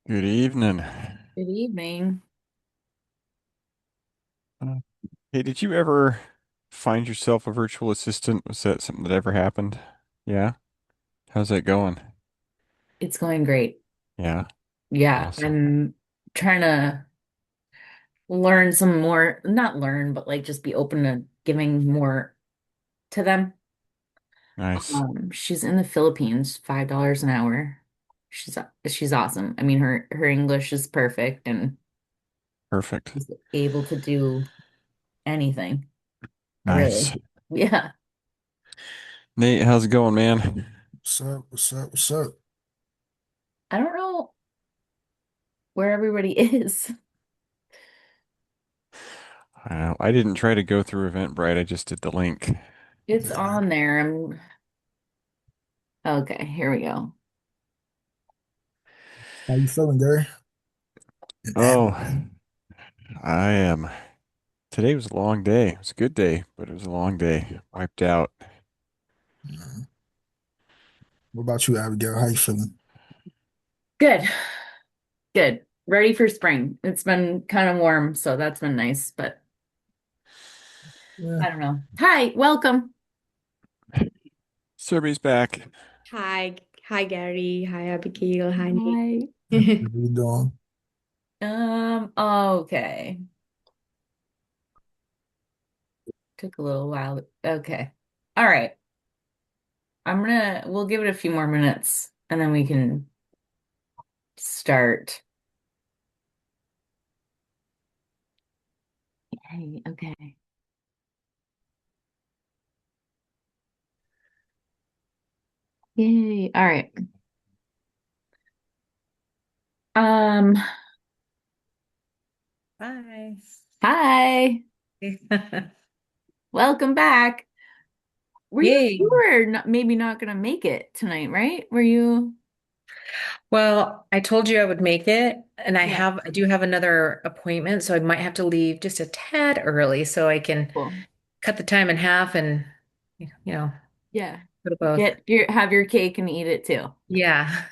Good evening. Good evening. Uh, Hey, did you ever find yourself a virtual assistant? Was that something that ever happened? Yeah. How's that going? It's going great. Yeah. Yeah, Awesome. I'm trying to learn some more, not learn, but like just be open to giving more to them. Nice. She's in the Philippines, $5 an hour. She's awesome. I mean, her English is perfect and Perfect. she's able to do anything, really. Nice. Yeah. Nate, how's it going, man? What's up? What's up? What's up? I don't know where everybody is. I didn't try to go through Eventbrite. I just did the link. It's Yeah. on there. Okay, here we go. How you feeling, Gary? And Oh, Abigail. I am. Today was a long day. It was a good day, but it was a long day. Wiped out. Yeah. What about you, Abigail? How you feeling? Good. Good. Ready for spring. It's been kind of warm, so that's been nice, but Yeah. I don't know. Hi, welcome. Survey's back. Hi Gary, hi Abigail, hi Hi. How Nick. you doing? Okay. Took a little while. Okay. All right. We'll give it a few more minutes and then we can start. Hey, okay. Yay. All right. Um, Hi. hi. Welcome back. You Yay. were not, maybe not gonna make it tonight, right? Were you? Well, I told you I would make it, and Yeah. I do have another appointment, so I might have to leave just a tad early so I can Cool. cut the time in half and you know, Yeah. go to both. Have your cake and eat it too. Yeah.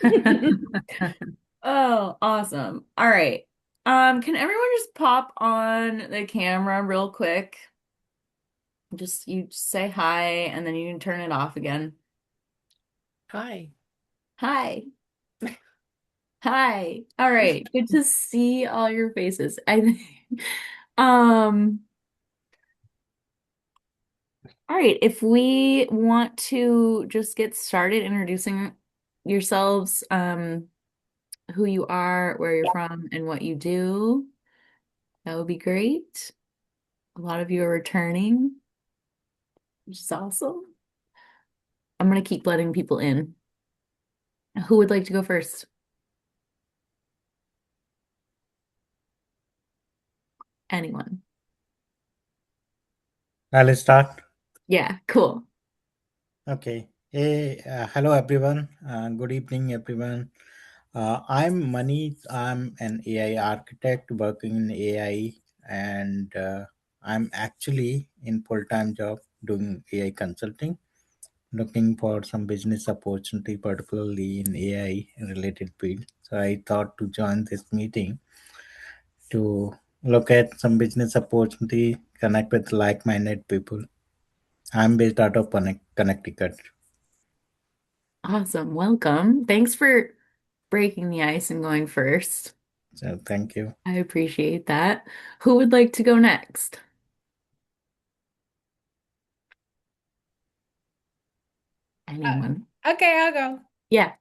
Oh, awesome. All right. Can everyone just pop on the camera real quick? You just say hi and then you can turn it off again. Hi. Hi. Hi. All right. Good to see all your faces. Um, all right. If we want to just get started introducing yourselves, who you are, where you're from, and what you do, that would be great. A lot of you are returning, which is awesome. I'm gonna keep letting people in. Who would like to go first? Anyone? I'll start. Yeah, cool. Okay. Hey, hello everyone. Good evening, everyone. I'm Mani. I'm an AI architect working in AI, and I'm actually in full-time job doing AI consulting, looking for some business opportunity, particularly in AI related field. So I thought to join this meeting to look at some business opportunity, connect with like-minded people. I'm based out of Connecticut. Awesome. Welcome. Thanks for breaking the ice and going first. So thank you. I appreciate that. Who would like to go next? Uh, Anyone? okay, I'll go. Yeah.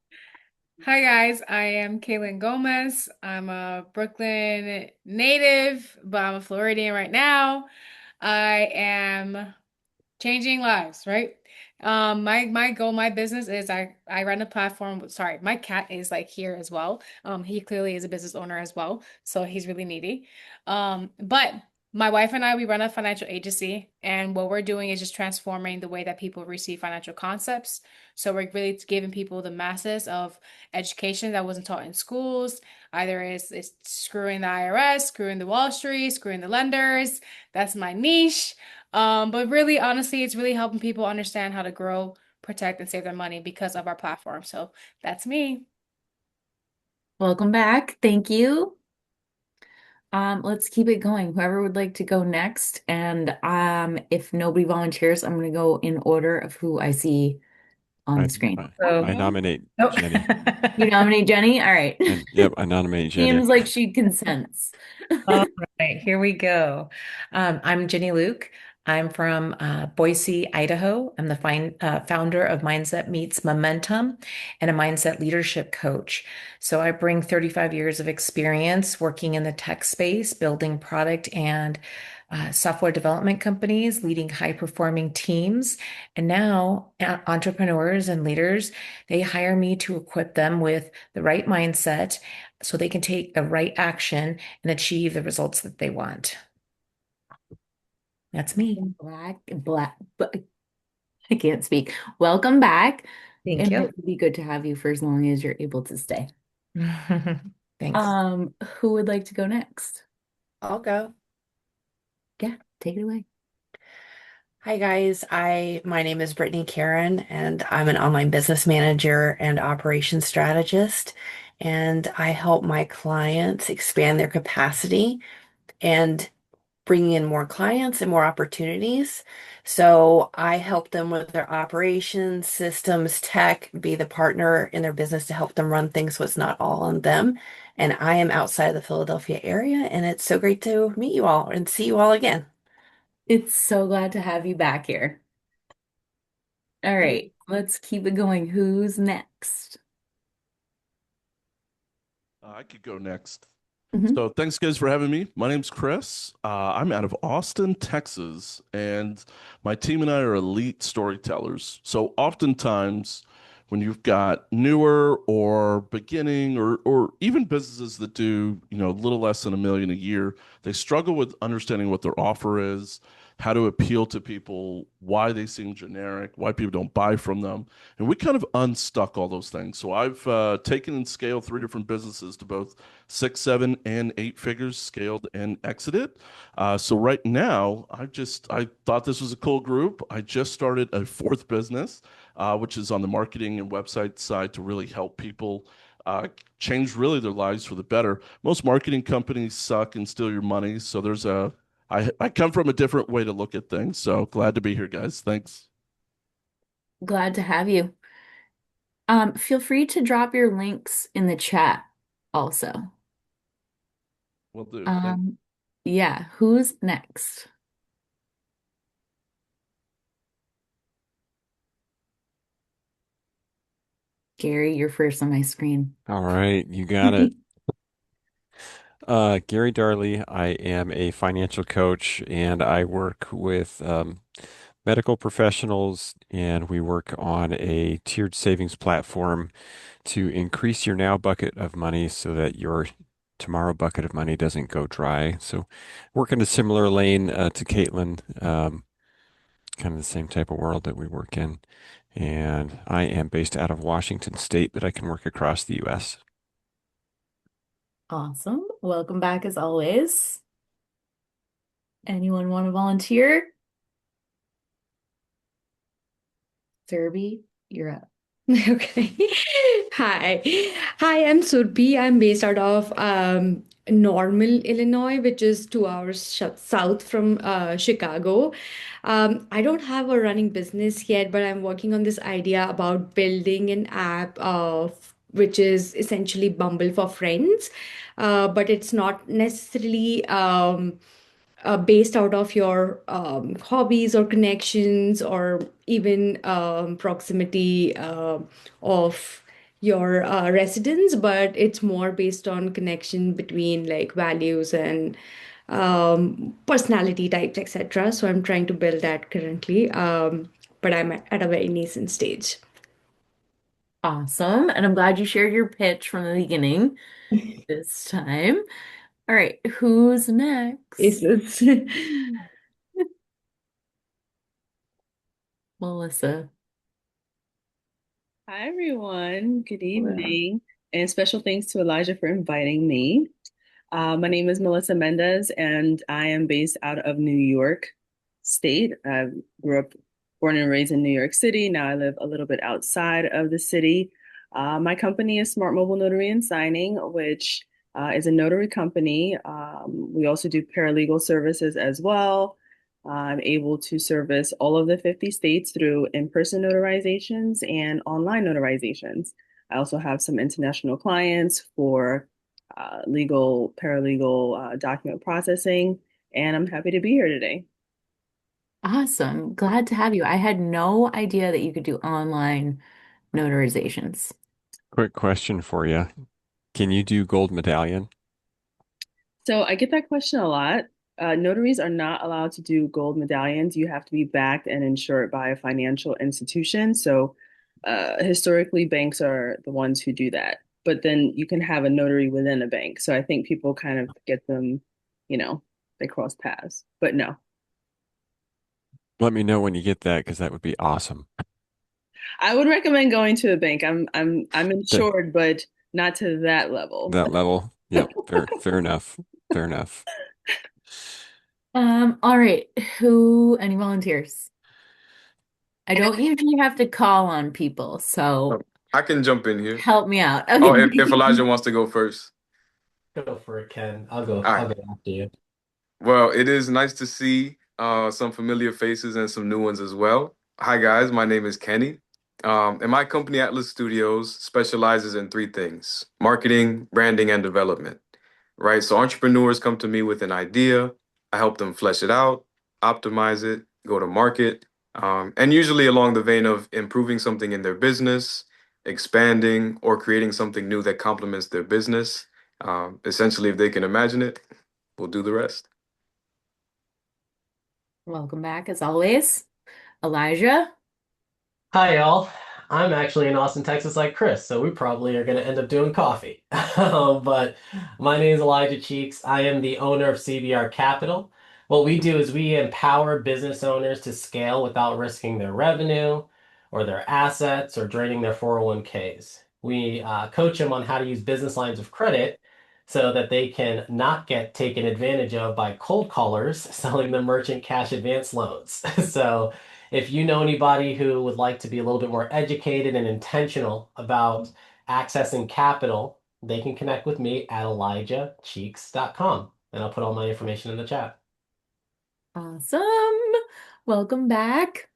Hi guys, I am Kaylin Gomez. I'm a Brooklyn native, but I'm a Floridian right now. I am changing lives, right? My goal, my business is I run a platform. Sorry, my cat is like here as well. He clearly is a business owner as well, so he's really needy. But my wife and I, we run a financial agency, and what we're doing is just transforming the way that people receive financial concepts. So we're really giving people the masses of education that wasn't taught in schools. Either it's screwing the IRS, screwing the Wall Street, screwing the lenders. That's my niche. But really, honestly, it's really helping people understand how to grow, protect, and save their money because of our platform. So that's me. Welcome back. Thank you. Let's keep it going. Whoever would like to go next, and if nobody volunteers, I'm going to go in order of who I see on I, the screen. I, So I Okay. nominate Oh. Jenny. you nominate Jenny? All right. And yep, I nominate Jenny. Seems like she consents. All right, here we go. I'm Jenny Luke. I'm from Boise, Idaho. I'm the founder of Mindset Meets Momentum and a mindset leadership coach. So I bring 35 years of experience working in the tech space, building product and software development companies, leading high-performing teams. And now entrepreneurs and leaders, they hire me to equip them with the right mindset so they can take the right action and achieve the results that they want. That's me. But I can't speak. Welcome back. Thank And you. it would be good to have you for as long as you're able to stay. Thanks. Who would like to go next? I'll go. Yeah, take it away. Hi guys, my name is Brittany Karen and I'm an online business manager and operations strategist and I help my clients expand their capacity and bring in more clients and more opportunities. So I help them with their operations, systems, tech, be the partner in their business to help them run things so it's not all on them. And I am outside of the Philadelphia area and it's so great to meet you all and see you all again. It's so glad to have you back here. All right, let's keep it going. Who's next? I could go next. Mhm. So thanks guys for having me. My name's Chris. I'm out of Austin, Texas, and my team and I are elite storytellers. So oftentimes when you've got newer or beginning or even businesses that do, a little less than 1 million a year, they struggle with understanding what their offer is, how to appeal to people, why they seem generic, why people don't buy from them. And we kind of unstuck all those things. So I've taken and scaled 3 different businesses to both 6, 7, and 8 figures, scaled and exited. So right now, I thought this was a cool group. I just started a fourth business, which is on the marketing and website side to really help people change really their lives for the better. Most marketing companies suck and steal your money. So I come from a different way to look at things. So glad to be here, guys. Thanks. Glad to have you. Feel free to drop your links in the chat also. Will do. Thank Um, yeah, who's next? Gary, you're first on my screen. All right, you got it. Gary Darley. I am a financial coach and I work with medical professionals, and we work on a tiered savings platform to increase your now bucket of money so that your tomorrow bucket of money doesn't go dry. So, work in a similar lane to Caitlin, kind of the same type of world that we work in. And I am based out of Washington State, but I can work across the US. Awesome. Welcome back as always. Anyone want to volunteer? Derby, you're up. Okay. Hi. Hi, I'm Surbi. I'm based out of Normal, Illinois, which is 2 hours south from Chicago. I don't have a running business yet, but I'm working on this idea about building an app of which is essentially Bumble for friends, but it's not necessarily based out of your hobbies or connections or even proximity of your residence, but it's more based on connection between like values and personality types, etc. So I'm trying to build that currently, but I'm at a very nascent stage. Awesome. And I'm glad you shared your pitch from the beginning this time. All right, who's next? It's Melissa. Hi, everyone. Good Well, evening. And special thanks to Elijah for inviting me. My name is Melissa Mendez, and I am based out of New York State. I grew up, born and raised in New York City. Now I live a little bit outside of the city. My company is Smart Mobile Notary and Signing, which is a notary company. We also do paralegal services as well. I'm able to service all of the 50 states through in-person notarizations and online notarizations. I also have some international clients for legal, paralegal, document processing, and I'm happy to be here today. Awesome. Glad to have you. I had no idea that you could do online notarizations. Quick question for you. Can you do gold medallion? So I get that question a lot. Notaries are not allowed to do gold medallions. You have to be backed and insured by a financial institution. So historically, banks are the ones who do that. But then you can have a notary within a bank. So I think people kind of get them, you know, they cross paths. But no, Let me know when you get that because that would be awesome. I would recommend going to a bank. I'm Th- insured, but not to that level. that level. Yep. Fair enough. Fair enough. All right. Any volunteers? I don't usually have to call on people, so Oh, I can jump in here. help me out. Oh, Okay. if Elijah wants to go first. Go for it, Ken. I'll go. All right. I'll go after you. Well, it is nice to see some familiar faces and some new ones as well. Hi, guys. My name is Kenny. And my company, Atlas Studios, specializes in three things: marketing, branding, and development. Right? So entrepreneurs come to me with an idea. I help them flesh it out, optimize it, go to market, and usually along the vein of improving something in their business, expanding, or creating something new that complements their business. Essentially, if they can imagine it, we'll do the rest. Welcome back, as always, Elijah. Hi, y'all. I'm actually in Austin, Texas, like Chris, so we probably are going to end up doing coffee. But my name is Elijah Cheeks. I am the owner of CBR Capital. What we do is we empower business owners to scale without risking their revenue or their assets or draining their 401ks. We coach them on how to use business lines of credit so that they can not get taken advantage of by cold callers selling them merchant cash advance loans. So if you know anybody who would like to be a little bit more educated and intentional about accessing capital, they can connect with me at elijahcheeks.com. And I'll put all my information in the chat. Awesome. Welcome back.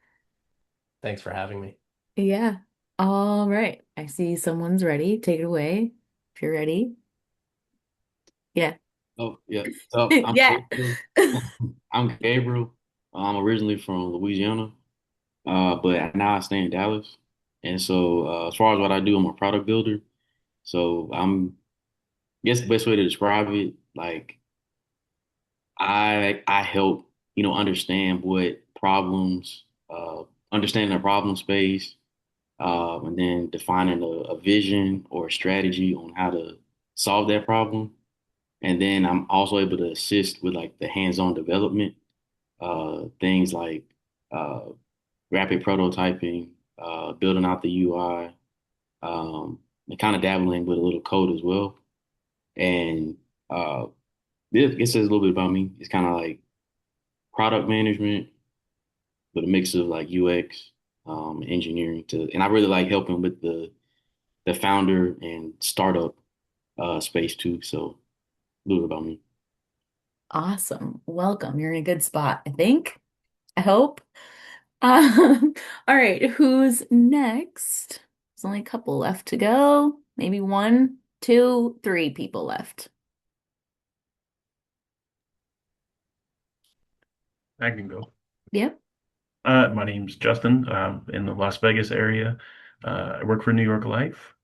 Thanks for having me. Yeah. All right. I see someone's ready. Take it away if you're ready. Yeah. Oh, yeah. So I'm Yeah. Gabriel. I'm Gabriel. I'm originally from Louisiana, but now I stay in Dallas. And so, as far as what I do, I'm a product builder. So I guess the best way to describe it, like I help, understand what problems, understanding the problem space, and then defining a vision or a strategy on how to solve that problem. And then I'm also able to assist with like the hands-on development, things like uh, rapid prototyping, building out the UI, and kind of dabbling with a little code as well. And this is a little bit about me. It's kind of like product management with a mix of like UX, engineering and I really like helping with the founder and startup space too. So a little bit about me. Awesome. Welcome. You're in a good spot, I think. I hope. All right. Who's next? There's only a couple left to go. Maybe one, two, three people left. I can go. Yep. My name's Justin. In the Las Vegas area. I work for New York Life.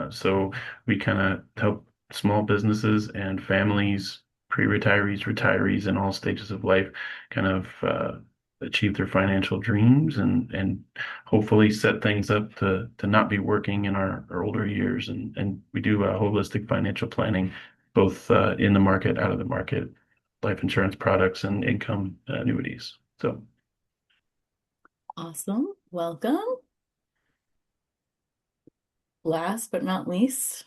So we kind of help small businesses and families, pre-retirees, retirees, in all stages of life, kind of achieve their financial dreams and hopefully set things up to not be working in our older years. And we do holistic financial planning, both in the market, out of the market, life insurance products, and income annuities. So. Awesome. Welcome. Last but not least.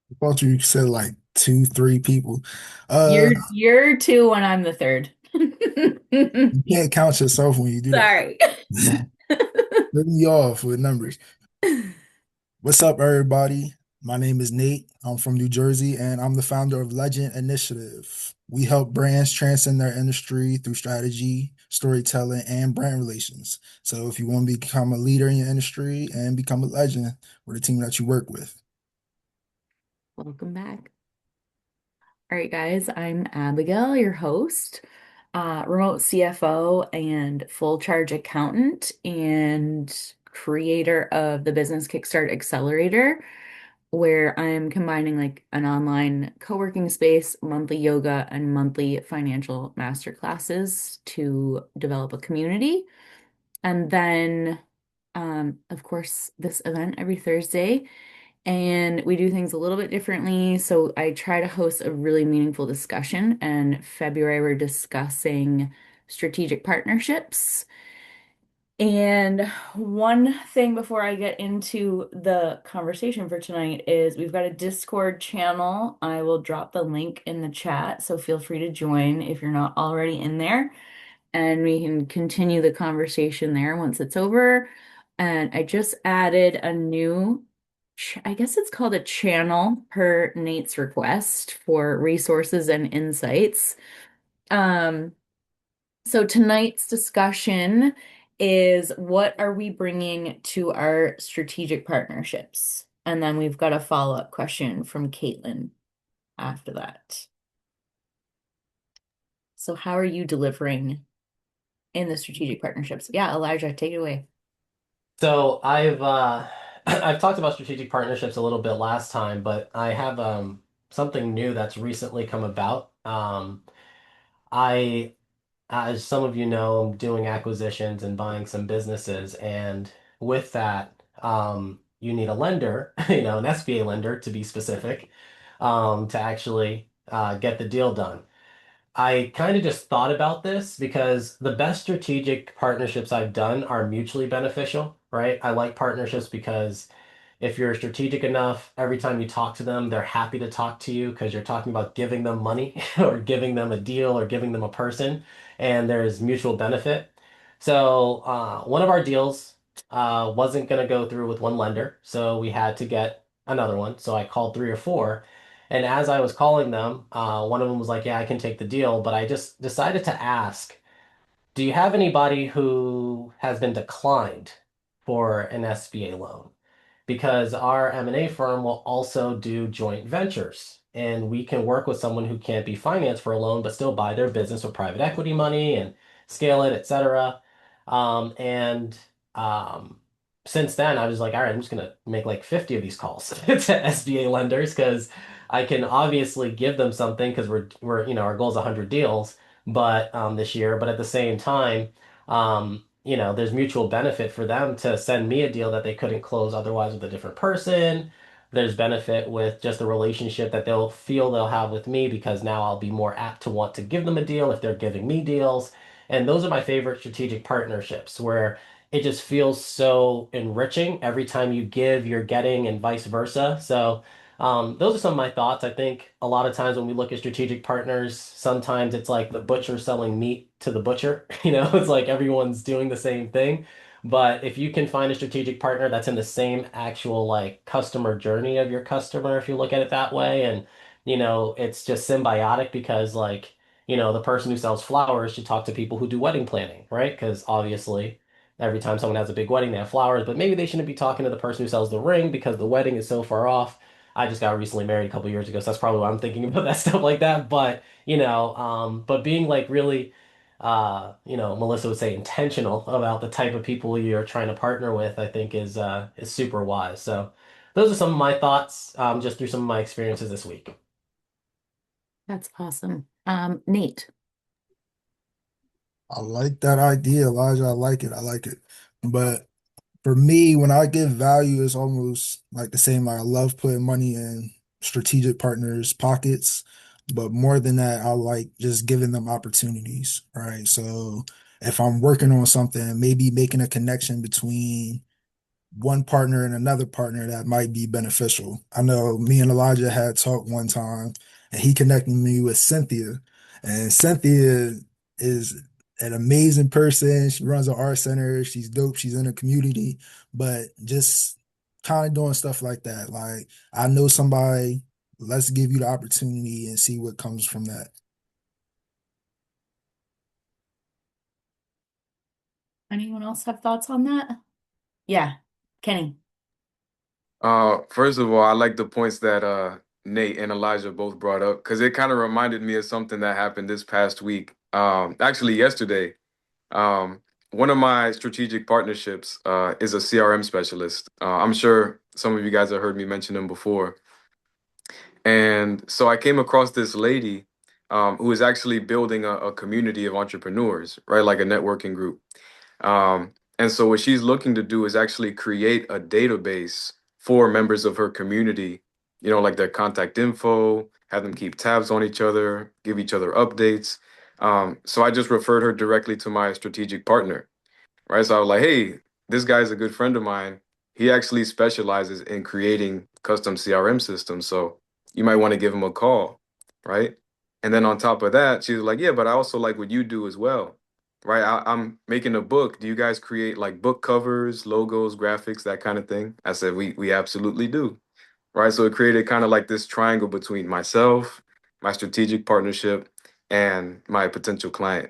I thought you said like two, three people. You're two and I'm the third. You can't count yourself when you do Sorry. that. Let me off with numbers. What's up, everybody? My name is Nate. I'm from New Jersey, and I'm the founder of Legend Initiative. We help brands transcend their industry through strategy, storytelling, and brand relations. So if you want to become a leader in your industry and become a legend, we're the team that you work with. Welcome back. All right, guys, I'm Abigail, your host, remote CFO and full charge accountant and creator of the Business Kickstart Accelerator, where I'm combining like an online co-working space, monthly yoga, and monthly financial master classes to develop a community. And then, of course, this event every Thursday. And we do things a little bit differently. So I try to host a really meaningful discussion. And February, we're discussing strategic partnerships. And one thing before I get into the conversation for tonight is we've got a Discord channel. I will drop the link in the chat, so feel free to join if you're not already in there, and we can continue the conversation there once it's over. And I just added a new, I guess it's called a channel per Nate's request for resources and insights. Um, so tonight's discussion is what are we bringing to our strategic partnerships? And then we've got a follow-up question from Caitlin after that. So how are you delivering in the strategic partnerships? Yeah, Elijah, take it away. So I've I've talked about strategic partnerships a little bit last time, but I have something new that's recently come about. I As some of you know, I'm doing acquisitions and buying some businesses, and with that, you need a lender, an SBA lender to be specific, to actually get the deal done. I kind of just thought about this because the best strategic partnerships I've done are mutually beneficial, right? I like partnerships because if you're strategic enough, every time you talk to them, they're happy to talk to you because you're talking about giving them money or giving them a deal or giving them a person, and there's mutual benefit. So, one of our deals wasn't going to go through with one lender, so we had to get another one. So I called three or four. And as I was calling them, one of them was like, "Yeah, I can take the deal." But I just decided to ask, do you have anybody who has been declined for an SBA loan? Because our M&A firm will also do joint ventures, and we can work with someone who can't be financed for a loan, but still buy their business with private equity money and scale it, etc. And um, since then, I was like, all right, I'm just gonna make like 50 of these calls to SBA lenders because I can obviously give them something because our goal is 100 deals, but this year, but at the same time, there's mutual benefit for them to send me a deal that they couldn't close otherwise with a different person. There's benefit with just the relationship that they'll feel they'll have with me because now I'll be more apt to want to give them a deal if they're giving me deals. And those are my favorite strategic partnerships where it just feels so enriching every time you give, you're getting, and vice versa. So, those are some of my thoughts. I think a lot of times when we look at strategic partners, sometimes it's like the butcher selling meat to the butcher. It's like everyone's doing the same thing. But if you can find a strategic partner that's in the same actual like customer journey of your customer, if you look at it that way, and it's just symbiotic because the person who sells flowers should talk to people who do wedding planning, right? Because obviously every time someone has a big wedding, they have flowers, but maybe they shouldn't be talking to the person who sells the ring because the wedding is so far off. I just got recently married a couple years ago, so that's probably why I'm thinking about that stuff like that. But being like really, Melissa would say intentional about the type of people you're trying to partner with, I think is super wise. So those are some of my thoughts, just through some of my experiences this week. That's awesome. Nate. I like that idea, Elijah. I like it. I like it. But for me, when I give value, it's almost like the same. Like I love putting money in strategic partners' pockets, but more than that, I like just giving them opportunities, right? So if I'm working on something, maybe making a connection between one partner and another partner that might be beneficial. I know me and Elijah had talked one time, and he connected me with Cynthia, and Cynthia is an amazing person. She runs an art center. She's dope. She's in the community, but just kind of doing stuff like that. Like, I know somebody, let's give you the opportunity and see what comes from that. Anyone else have thoughts on that? Yeah, Kenny. First of all, I like the points that Nate and Elijah both brought up because it kind of reminded me of something that happened this past week. Actually yesterday. Um, one of my strategic partnerships is a CRM specialist. I'm sure some of you guys have heard me mention him before. And so I came across this lady who is actually building a community of entrepreneurs, right? Like a networking group. And so what she's looking to do is actually create a database for members of her community, like their contact info, have them keep tabs on each other, give each other updates. So I just referred her directly to my strategic partner, right? So I was like, hey, this guy's a good friend of mine. He actually specializes in creating custom CRM systems. So you might want to give him a call, right? And then on top of that, she was like, yeah, but I also like what you do as well, right? I'm making a book. Do you guys create like book covers, logos, graphics, that kind of thing? I said, we absolutely do, right? So it created kind of like this triangle between myself, my strategic partnership, and my potential client.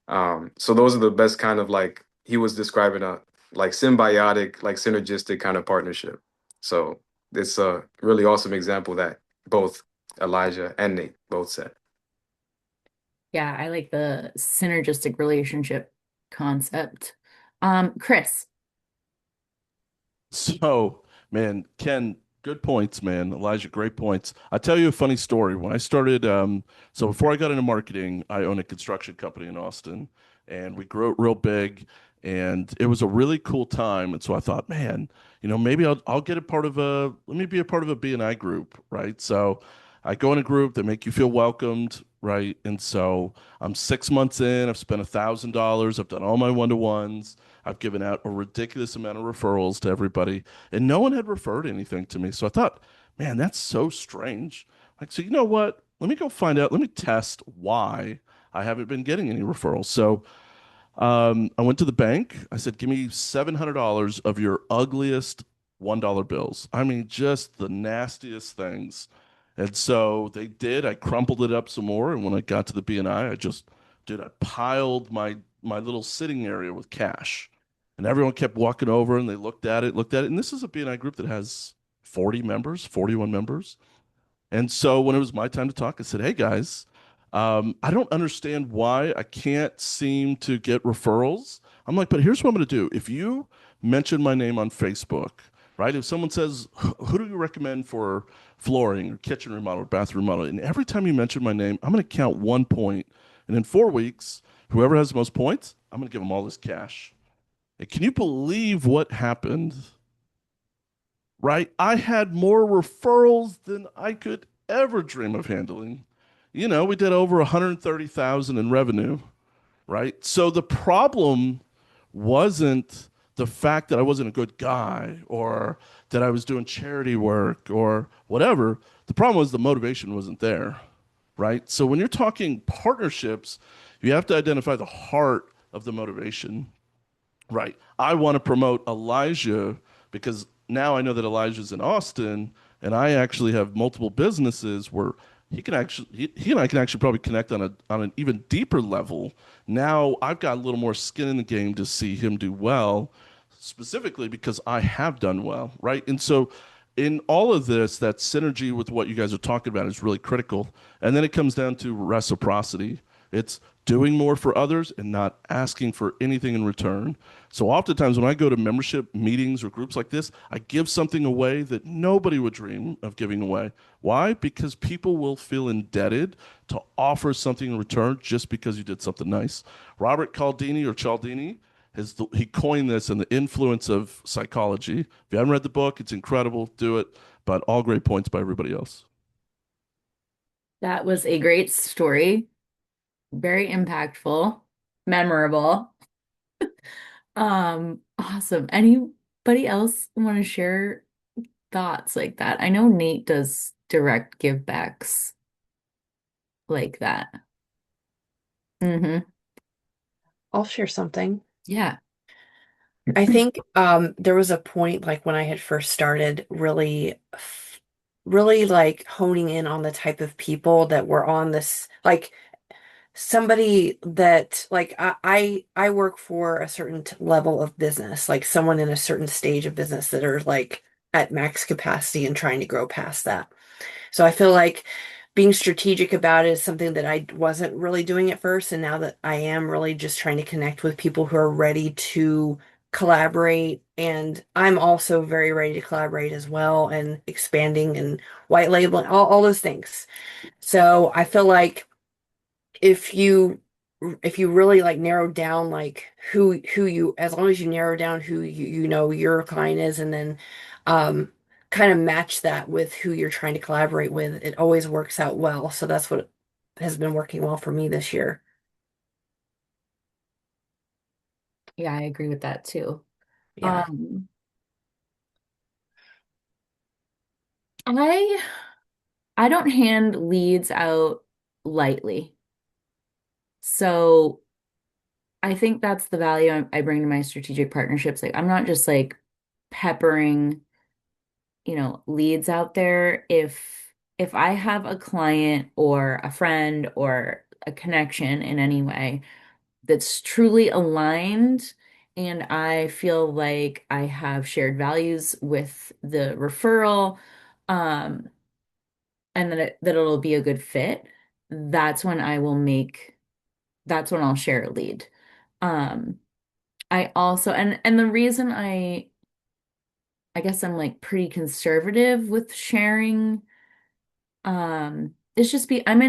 So those are the best kind of like he was describing a like symbiotic, like synergistic kind of partnership. So it's a really awesome example that both Elijah and Nate both said. Yeah, I like the synergistic relationship concept. Chris. So, man, Ken, good points, man. Elijah, great points. I'll tell you a funny story. When I started, so before I got into marketing, I own a construction company in Austin, and we grew it real big, and it was a really cool time. And so I thought, man, maybe I'll get a part of let me be a part of a BNI group, right? So I go in a group that make you feel welcomed, right? And so I'm 6 months in. I've spent $1,000. I've done all my one-to-ones. I've given out a ridiculous amount of referrals to everybody, and no one had referred anything to me. So I thought, man, that's so strange. Like, so you know what? Let me go find out. Let me test why I haven't been getting any referrals. So I went to the bank. I said, give me $700 of your ugliest $1 bills. I mean, just the nastiest things. And so they did. I crumpled it up some more. And when I got to the BNI, I piled my little sitting area with cash. And everyone kept walking over and they looked at it. And this is a BNI group that has 40 members, 41 members. And so when it was my time to talk, I said, hey guys, I don't understand why I can't seem to get referrals. I'm like, but here's what I'm going to do. If you mention my name on Facebook, right? If someone says, who do you recommend for flooring or kitchen remodel or bathroom remodel? And every time you mention my name, I'm going to count 1 point. And in 4 weeks, whoever has the most points, I'm going to give them all this cash. And can you believe what happened? Right? I had more referrals than I could ever dream of handling. We did over 130,000 in revenue, right? So the problem wasn't the fact that I wasn't a good guy or that I was doing charity work or whatever. The problem was the motivation wasn't there, right? So when you're talking partnerships, you have to identify the heart of the motivation. Right. I want to promote Elijah because now I know that Elijah's in Austin and I actually have multiple businesses where he and I can actually probably connect on an even deeper level. Now I've got a little more skin in the game to see him do well, specifically because I have done well, right? And so in all of this, that synergy with what you guys are talking about is really critical. And then it comes down to reciprocity. It's doing more for others and not asking for anything in return. So oftentimes when I go to membership meetings or groups like this, I give something away that nobody would dream of giving away. Why? Because people will feel indebted to offer something in return just because you did something nice. Robert Cialdini he coined this in the influence of psychology. If you haven't read the book, it's incredible. Do it. But all great points by everybody else. That was a great story. Very impactful, memorable. Awesome. Anybody else want to share thoughts like that? I know Nate does direct givebacks like that. Mm-hmm. I'll share something. Yeah. I think there was a point like when I had first started really like honing in on the type of people that were on this like somebody that like I work for a certain level of business, like someone in a certain stage of business that are like at max capacity and trying to grow past that. So I feel like being strategic about it is something that I wasn't really doing at first. And now that I am really just trying to connect with people who are ready to collaborate. And I'm also very ready to collaborate as well and expanding and white labeling, all those things. So I feel like if you if you really like narrow down like who you as long as you narrow down who you know your client is and then um kind of match that with who you're trying to collaborate with, it always works out well. So that's what has been working well for me this year. Yeah, I agree with that too. Yeah. Um, I I don't hand leads out lightly. So I think that's the value I bring to my strategic partnerships. Like I'm not just like peppering, leads out there. If I have a client or a friend or a connection in any way that's truly aligned and I feel like I have shared values with the referral, um, and that it'll be a good fit, that's when that's when I'll share a lead. Um, I also and the reason I guess I'm like pretty conservative with sharing it's just I'm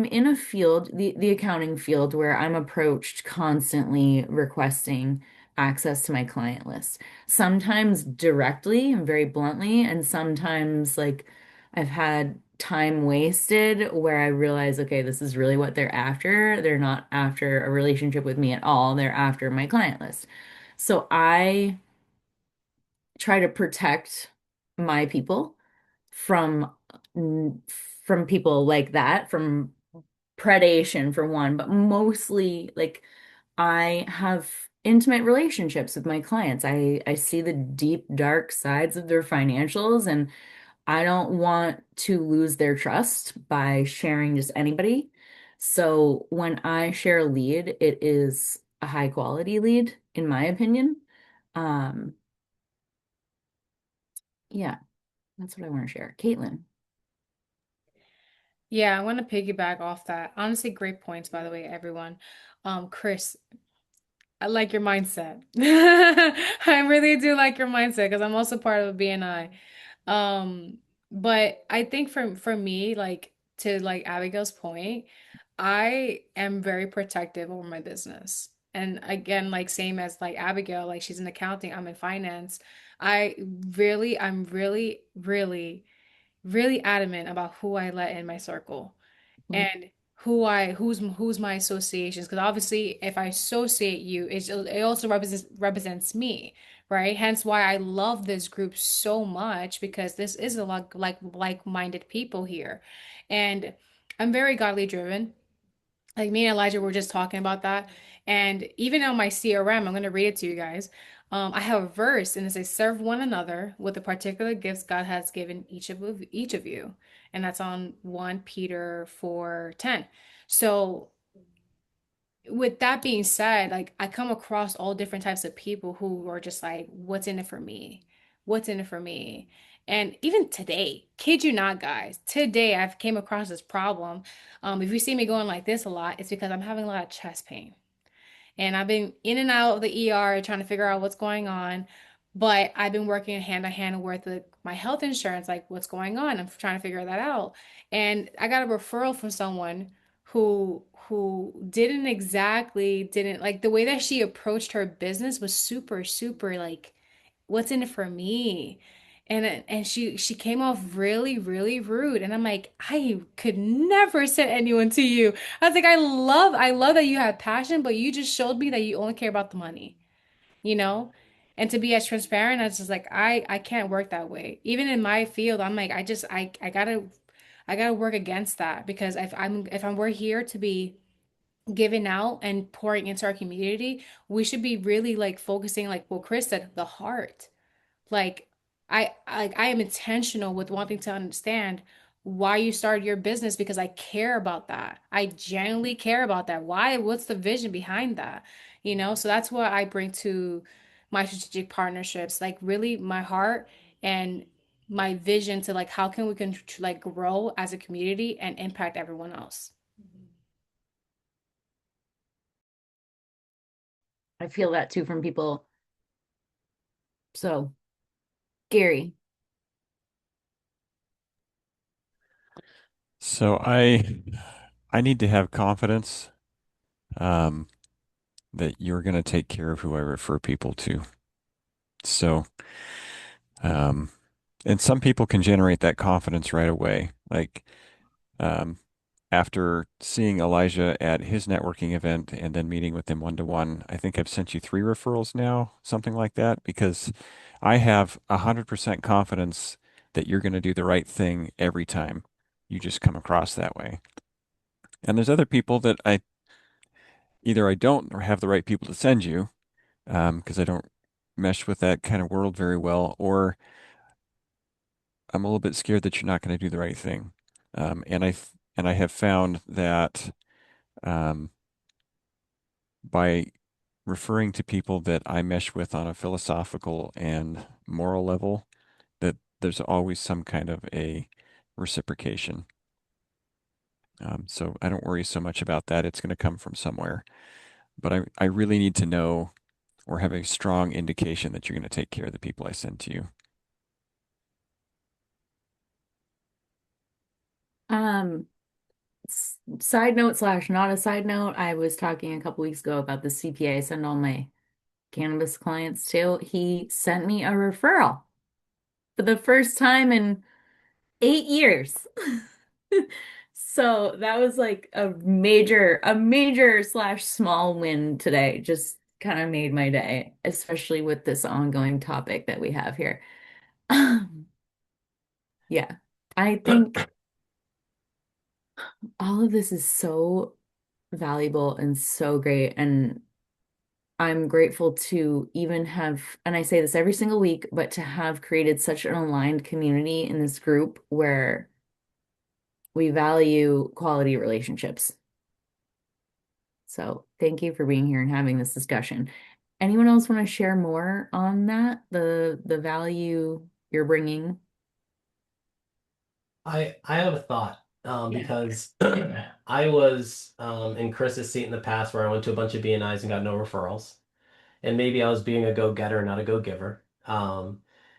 in a field, the accounting field where I'm approached constantly requesting access to my client list. Sometimes directly and very bluntly, and sometimes like I've had time wasted where I realize, okay, this is really what they're after. They're not after a relationship with me at all. They're after my client list. So I try to protect my people from from people like that, from predation for one, but mostly like I have intimate relationships with my clients. I see the deep dark sides of their financials and I don't want to lose their trust by sharing just anybody. So when I share a lead, it is a high quality lead, in my opinion. Um, yeah. That's what I want to share. Caitlin. Yeah, I want to piggyback off that. Honestly, great points, by the way, everyone. Chris, I like your mindset. I really do like your mindset because I'm also part of a BNI. Um, but I think for me, like to like Abigail's point, I am very protective over my business. And again, like same as like Abigail, like she's in accounting, I'm in finance. I'm really adamant about who I let in my circle Mhm. and who's my associations, because obviously if I associate you, it also represents me, right? Hence why I love this group so much, because this is a lot like-minded people here, and I'm very godly driven. Like me and Elijah were just talking about that. And even on my CRM, I'm going to read it to you guys. I have a verse and it says, serve one another with the particular gifts God has given each of you. And that's on 1 Peter 4:10. So with that being said, like I come across all different types of people who are just like, what's in it for me? What's in it for me? And even today, kid you not, guys, today I've came across this problem. If you see me going like this a lot, it's because I'm having a lot of chest pain. And I've been in and out of the ER trying to figure out what's going on. But I've been working hand in hand with my health insurance, like what's going on. I'm trying to figure that out. And I got a referral from someone who didn't like the way that she approached her business was super, super like, what's in it for me? And she came off really, really rude. And I'm like, I could never send anyone to you. I was like, I love that you have passion, but you just showed me that you only care about the money, you know? And to be as transparent, I was just like, I can't work that way. Even in my field, I'm like, I gotta work against that, because if we're here to be giving out and pouring into our community, we should be really like focusing, like what Chris said, the heart. Like I am intentional with wanting to understand why you started your business because I care about that. I genuinely care about that. Why? What's the vision behind that? You know, so that's what I bring to my strategic partnerships, like really my heart and my vision to like how can we like grow as a community and impact everyone else. I feel that too from people. So, Gary. So I need to have confidence um, that you're going to take care of who I refer people to. So, um, and some people can generate that confidence right away. Like um, after seeing Elijah at his networking event and then meeting with him one to one, I think I've sent you 3 referrals now, something like that, because I have 100% confidence that you're going to do the right thing every time you just come across that way. And there's other people that either I don't or have the right people to send you, because I don't mesh with that kind of world very well, or I'm a little bit scared that you're not going to do the right thing. And I have found that um, by referring to people that I mesh with on a philosophical and moral level, that there's always some kind of a reciprocation. So I don't worry so much about that. It's going to come from somewhere. But I really need to know or have a strong indication that you're going to take care of the people I send to you. Um, Side note slash not a side note, I was talking a couple weeks ago about the CPA I send all my cannabis clients to. He sent me a referral for the first time in 8 years. So that was like a major slash small win today. Just kind of made my day, especially with this ongoing topic that we have here. Yeah, I think all of this is so valuable and so great. And I'm grateful to even have, and I say this every single week, but to have created such an aligned community in this group where we value quality relationships. So thank you for being here and having this discussion. Anyone else want to share more on that? The value you're bringing? I have a thought Yeah. because I was in Chris's seat in the past where I went to a bunch of BNIs and got no referrals. And maybe I was being a go-getter, not a go-giver. And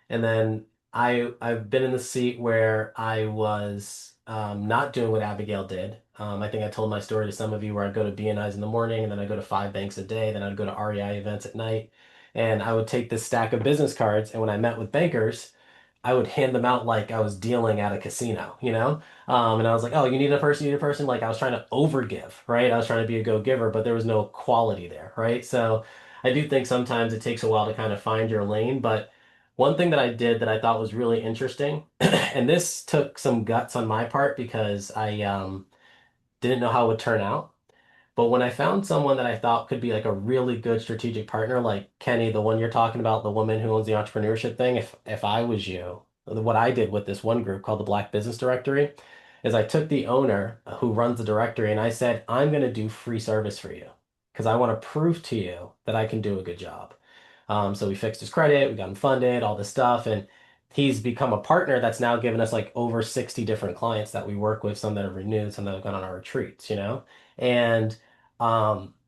then I've been in the seat where I was not doing what Abigail did. I think I told my story to some of you where I'd go to BNIs in the morning and then I'd go to 5 banks a day, then I'd go to REI events at night. And I would take this stack of business cards, and when I met with bankers, I would hand them out like I was dealing at a casino, you know? And I was like, oh, you need a person, you need a person. Like I was trying to overgive, right? I was trying to be a go-giver, but there was no quality there, right? So I do think sometimes it takes a while to kind of find your lane, but one thing that I did that I thought was really interesting, and this took some guts on my part because I didn't know how it would turn out. But when I found someone that I thought could be like a really good strategic partner, like Kenny, the one you're talking about, the woman who owns the entrepreneurship thing, if I was you, what I did with this one group called the Black Business Directory is I took the owner who runs the directory and I said, I'm going to do free service for you because I want to prove to you that I can do a good job. So we fixed his credit, we got him funded, all this stuff, and he's become a partner that's now given us like over 60 different clients that we work with, some that have renewed, some that have gone on our retreats, you know? And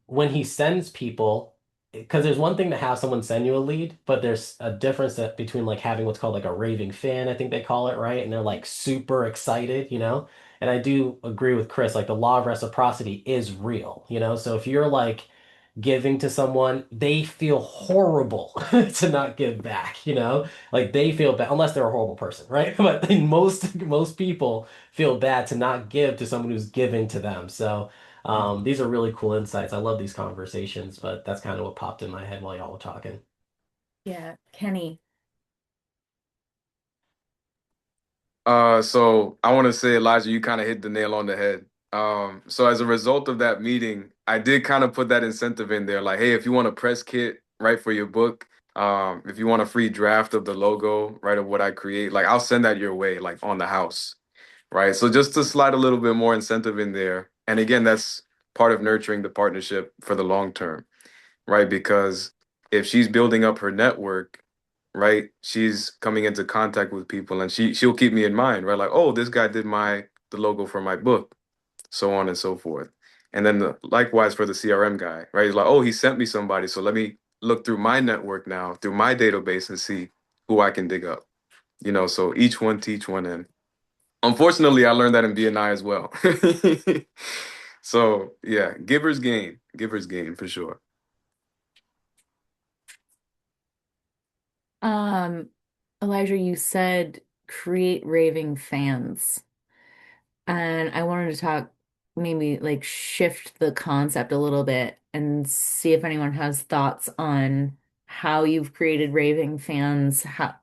when he sends people, because there's one thing to have someone send you a lead, but there's a difference between like having what's called like a raving fan, I think they call it, right? And they're like super excited, you know? And I do agree with Chris, like the law of reciprocity is real, you know? So if you're like giving to someone, they feel horrible to not give back, you know? Like they feel bad unless they're a horrible person, right? But most people feel bad to not give to someone who's giving to them. So these are really cool insights. I love these conversations, but that's kind of what popped in my head while y'all were talking. Yeah, Kenny. So I want to say, Elijah, you kind of hit the nail on the head. So as a result of that meeting, I did kind of put that incentive in there, like, hey, if you want a press kit, right, for your book, if you want a free draft of the logo, right, of what I create, like I'll send that your way, like on the house, right? So just to slide a little bit more incentive in there. And again, that's part of nurturing the partnership for the long term, right? Because if she's building up her network, right, she's coming into contact with people and she'll keep me in mind, right? Like, oh, this guy did the logo for my book, so on and so forth. And then likewise for the CRM guy, right? He's like, oh, he sent me somebody. So let me look through my network now, through my database and see who I can dig up. So each one teach one. And unfortunately, I learned that in BNI as well. So yeah, givers gain for sure. Um, Elijah, you said create raving fans. And I wanted to talk, maybe like shift the concept a little bit and see if anyone has thoughts on how you've created raving fans. How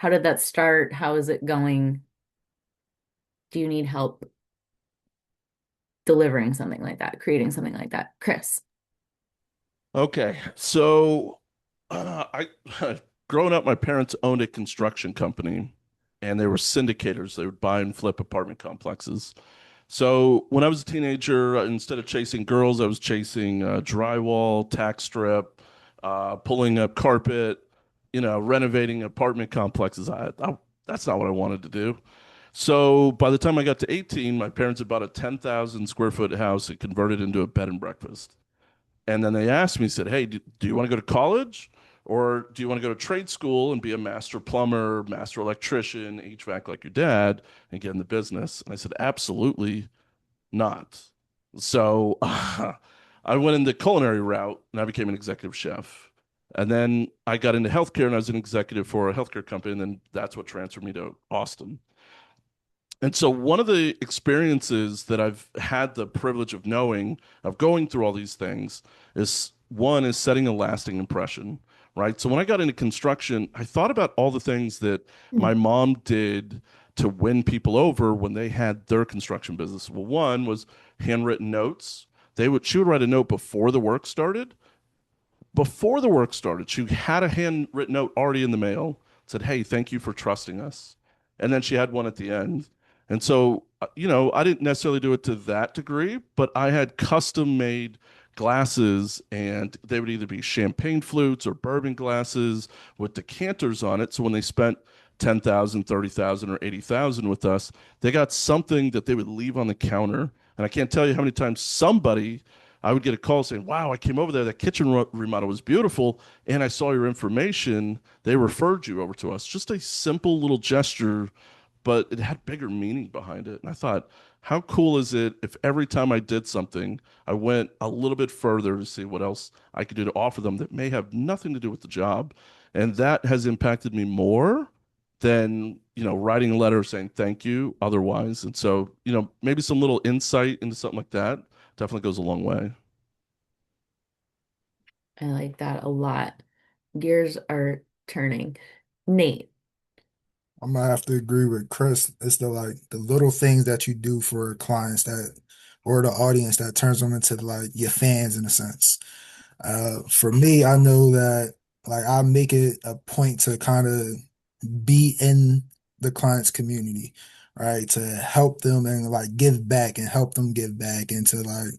did that start? How is it going? Do you need help delivering something like that, creating something like that? Chris. Okay, so I growing up, my parents owned a construction company, and they were syndicators. They would buy and flip apartment complexes. So when I was a teenager, instead of chasing girls, I was chasing drywall, tack strip, pulling up carpet, renovating apartment complexes. That's not what I wanted to do. So by the time I got to 18, my parents had bought a 10,000 square foot house and converted into a bed and breakfast. And then they asked me, said, hey, do you want to go to college? Or do you want to go to trade school and be a master plumber, master electrician, HVAC like your dad, and get in the business? And I said, absolutely not. So I went in the culinary route and I became an executive chef. And then I got into healthcare and I was an executive for a healthcare company. And then that's what transferred me to Austin. And so one of the experiences that I've had the privilege of knowing, of going through all these things, is one is setting a lasting impression, right? So when I got into construction, I thought about all the things that my mom did to win people over when they had their construction business. Well, one was handwritten notes. She would write a note before the work started, she had a handwritten note already in the mail, said, hey, thank you for trusting us. And then she had one at the end. And so, I didn't necessarily do it to that degree, but I had custom made glasses, and they would either be champagne flutes or bourbon glasses with decanters on it. So when they spent 10,000, 30,000, or 80,000 with us, they got something that they would leave on the counter. And I can't tell you how many times I would get a call saying, wow, I came over there. That remodel was beautiful. And I saw your information. They referred you over to us. Just a simple little gesture, but it had bigger meaning behind it. And I thought, how cool is it if every time I did something, I went a little bit further to see what else I could do to offer them that may have nothing to do with the job. And that has impacted me more than, writing a letter saying thank you otherwise. And so, maybe some little insight into something like that definitely goes a long way. I like that a lot. Gears are turning. Nate. I'm gonna have to agree with Chris. It's the little things that you do for clients or the audience that turns them into like your fans in a sense. For me, I know that like I make it a point to kind of be in the client's community, right? To help them and like give back and help them give back and to like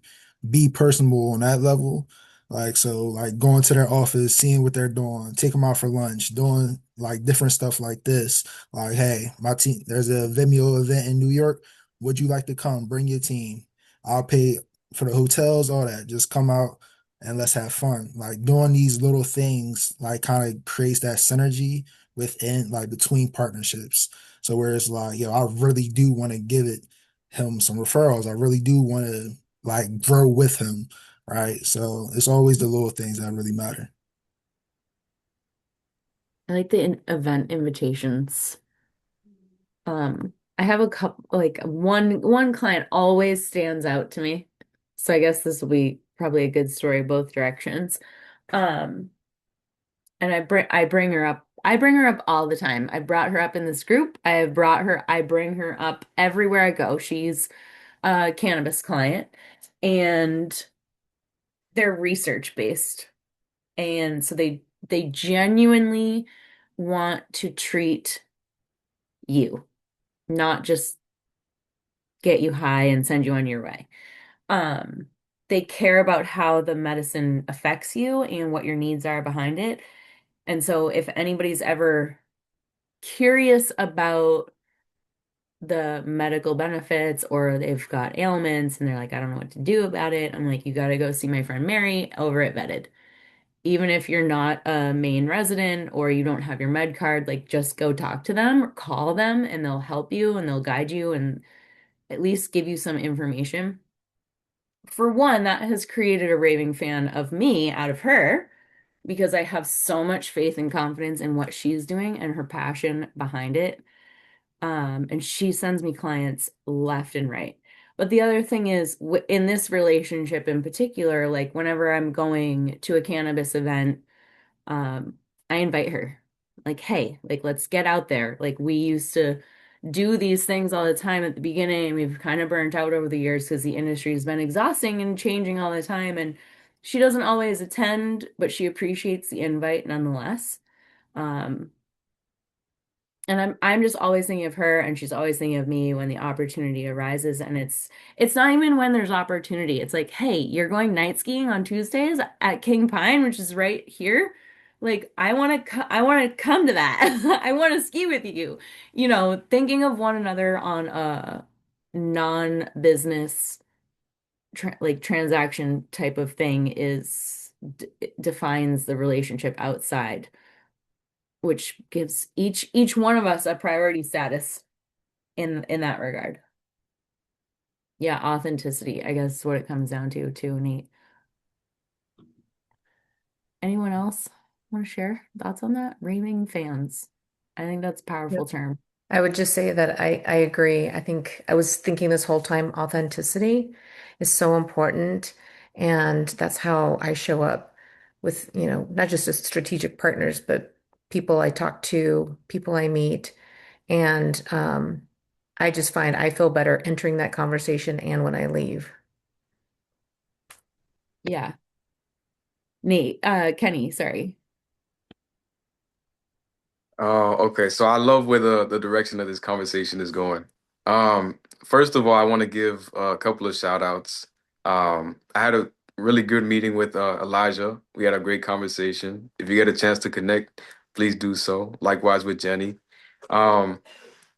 be personable on that level. Like, so like going to their office, seeing what they're doing, take them out for lunch, doing like different stuff like this. Like, hey, my team, there's a Vimeo event in New York. Would you like to come? Bring your team. I'll pay for the hotels, all that. Just come out and let's have fun. Like doing these little things, like kind of creates that synergy within, like between partnerships. So where it's like, I really do want to give him some referrals. I really do want to like grow with him, right? So it's always the little things that really matter. I like the event invitations. I have a couple, like one client always stands out to me. So I guess this will be probably a good story both directions. Um, and I bring her up. I bring her up all the time. I brought her up in this group. I bring her up everywhere I go. She's a cannabis client, and they're research based. And so they genuinely want to treat you, not just get you high and send you on your way. Um, they care about how the medicine affects you and what your needs are behind it. And so if anybody's ever curious about the medical benefits or they've got ailments and they're like, I don't know what to do about it, I'm like, you got to go see my friend Mary over at Vetted. Even if you're not a Maine resident or you don't have your med card, like just go talk to them or call them and they'll help you and they'll guide you and at least give you some information. For one, that has created a raving fan of me out of her because I have so much faith and confidence in what she's doing and her passion behind it. And she sends me clients left and right. But the other thing is, in this relationship in particular, like whenever I'm going to a cannabis event, um, I invite her. Like, hey, like let's get out there. Like we used to do these things all the time at the beginning. We've kind of burnt out over the years because the industry has been exhausting and changing all the time. And she doesn't always attend, but she appreciates the invite nonetheless. Um, and I'm just always thinking of her and she's always thinking of me when the opportunity arises. And it's not even when there's opportunity. It's like, hey, you're going night skiing on Tuesdays at King Pine, which is right here. Like I want to come to that. I want to ski with you. You know, thinking of one another on a non-business like transaction type of thing is defines the relationship outside, which gives each one of us a priority status in that regard. Yeah, authenticity, I guess is what it comes down to too, Nate. Anyone else want to share thoughts on that? Raving fans. I think that's a powerful term. I would just say that I agree. I think I was thinking this whole time authenticity is so important. And that's how I show up with, not just as strategic partners, but people I talk to, people I meet. And I just find I feel better entering that conversation and when I leave. Yeah. Nate, Kenny, sorry. Oh, okay. So I love where the direction of this conversation is going. First of all, I want to give a couple of shout outs. I had a really good meeting with Elijah. We had a great conversation. If you get a chance to connect, please do so. Likewise with Jenny. Um,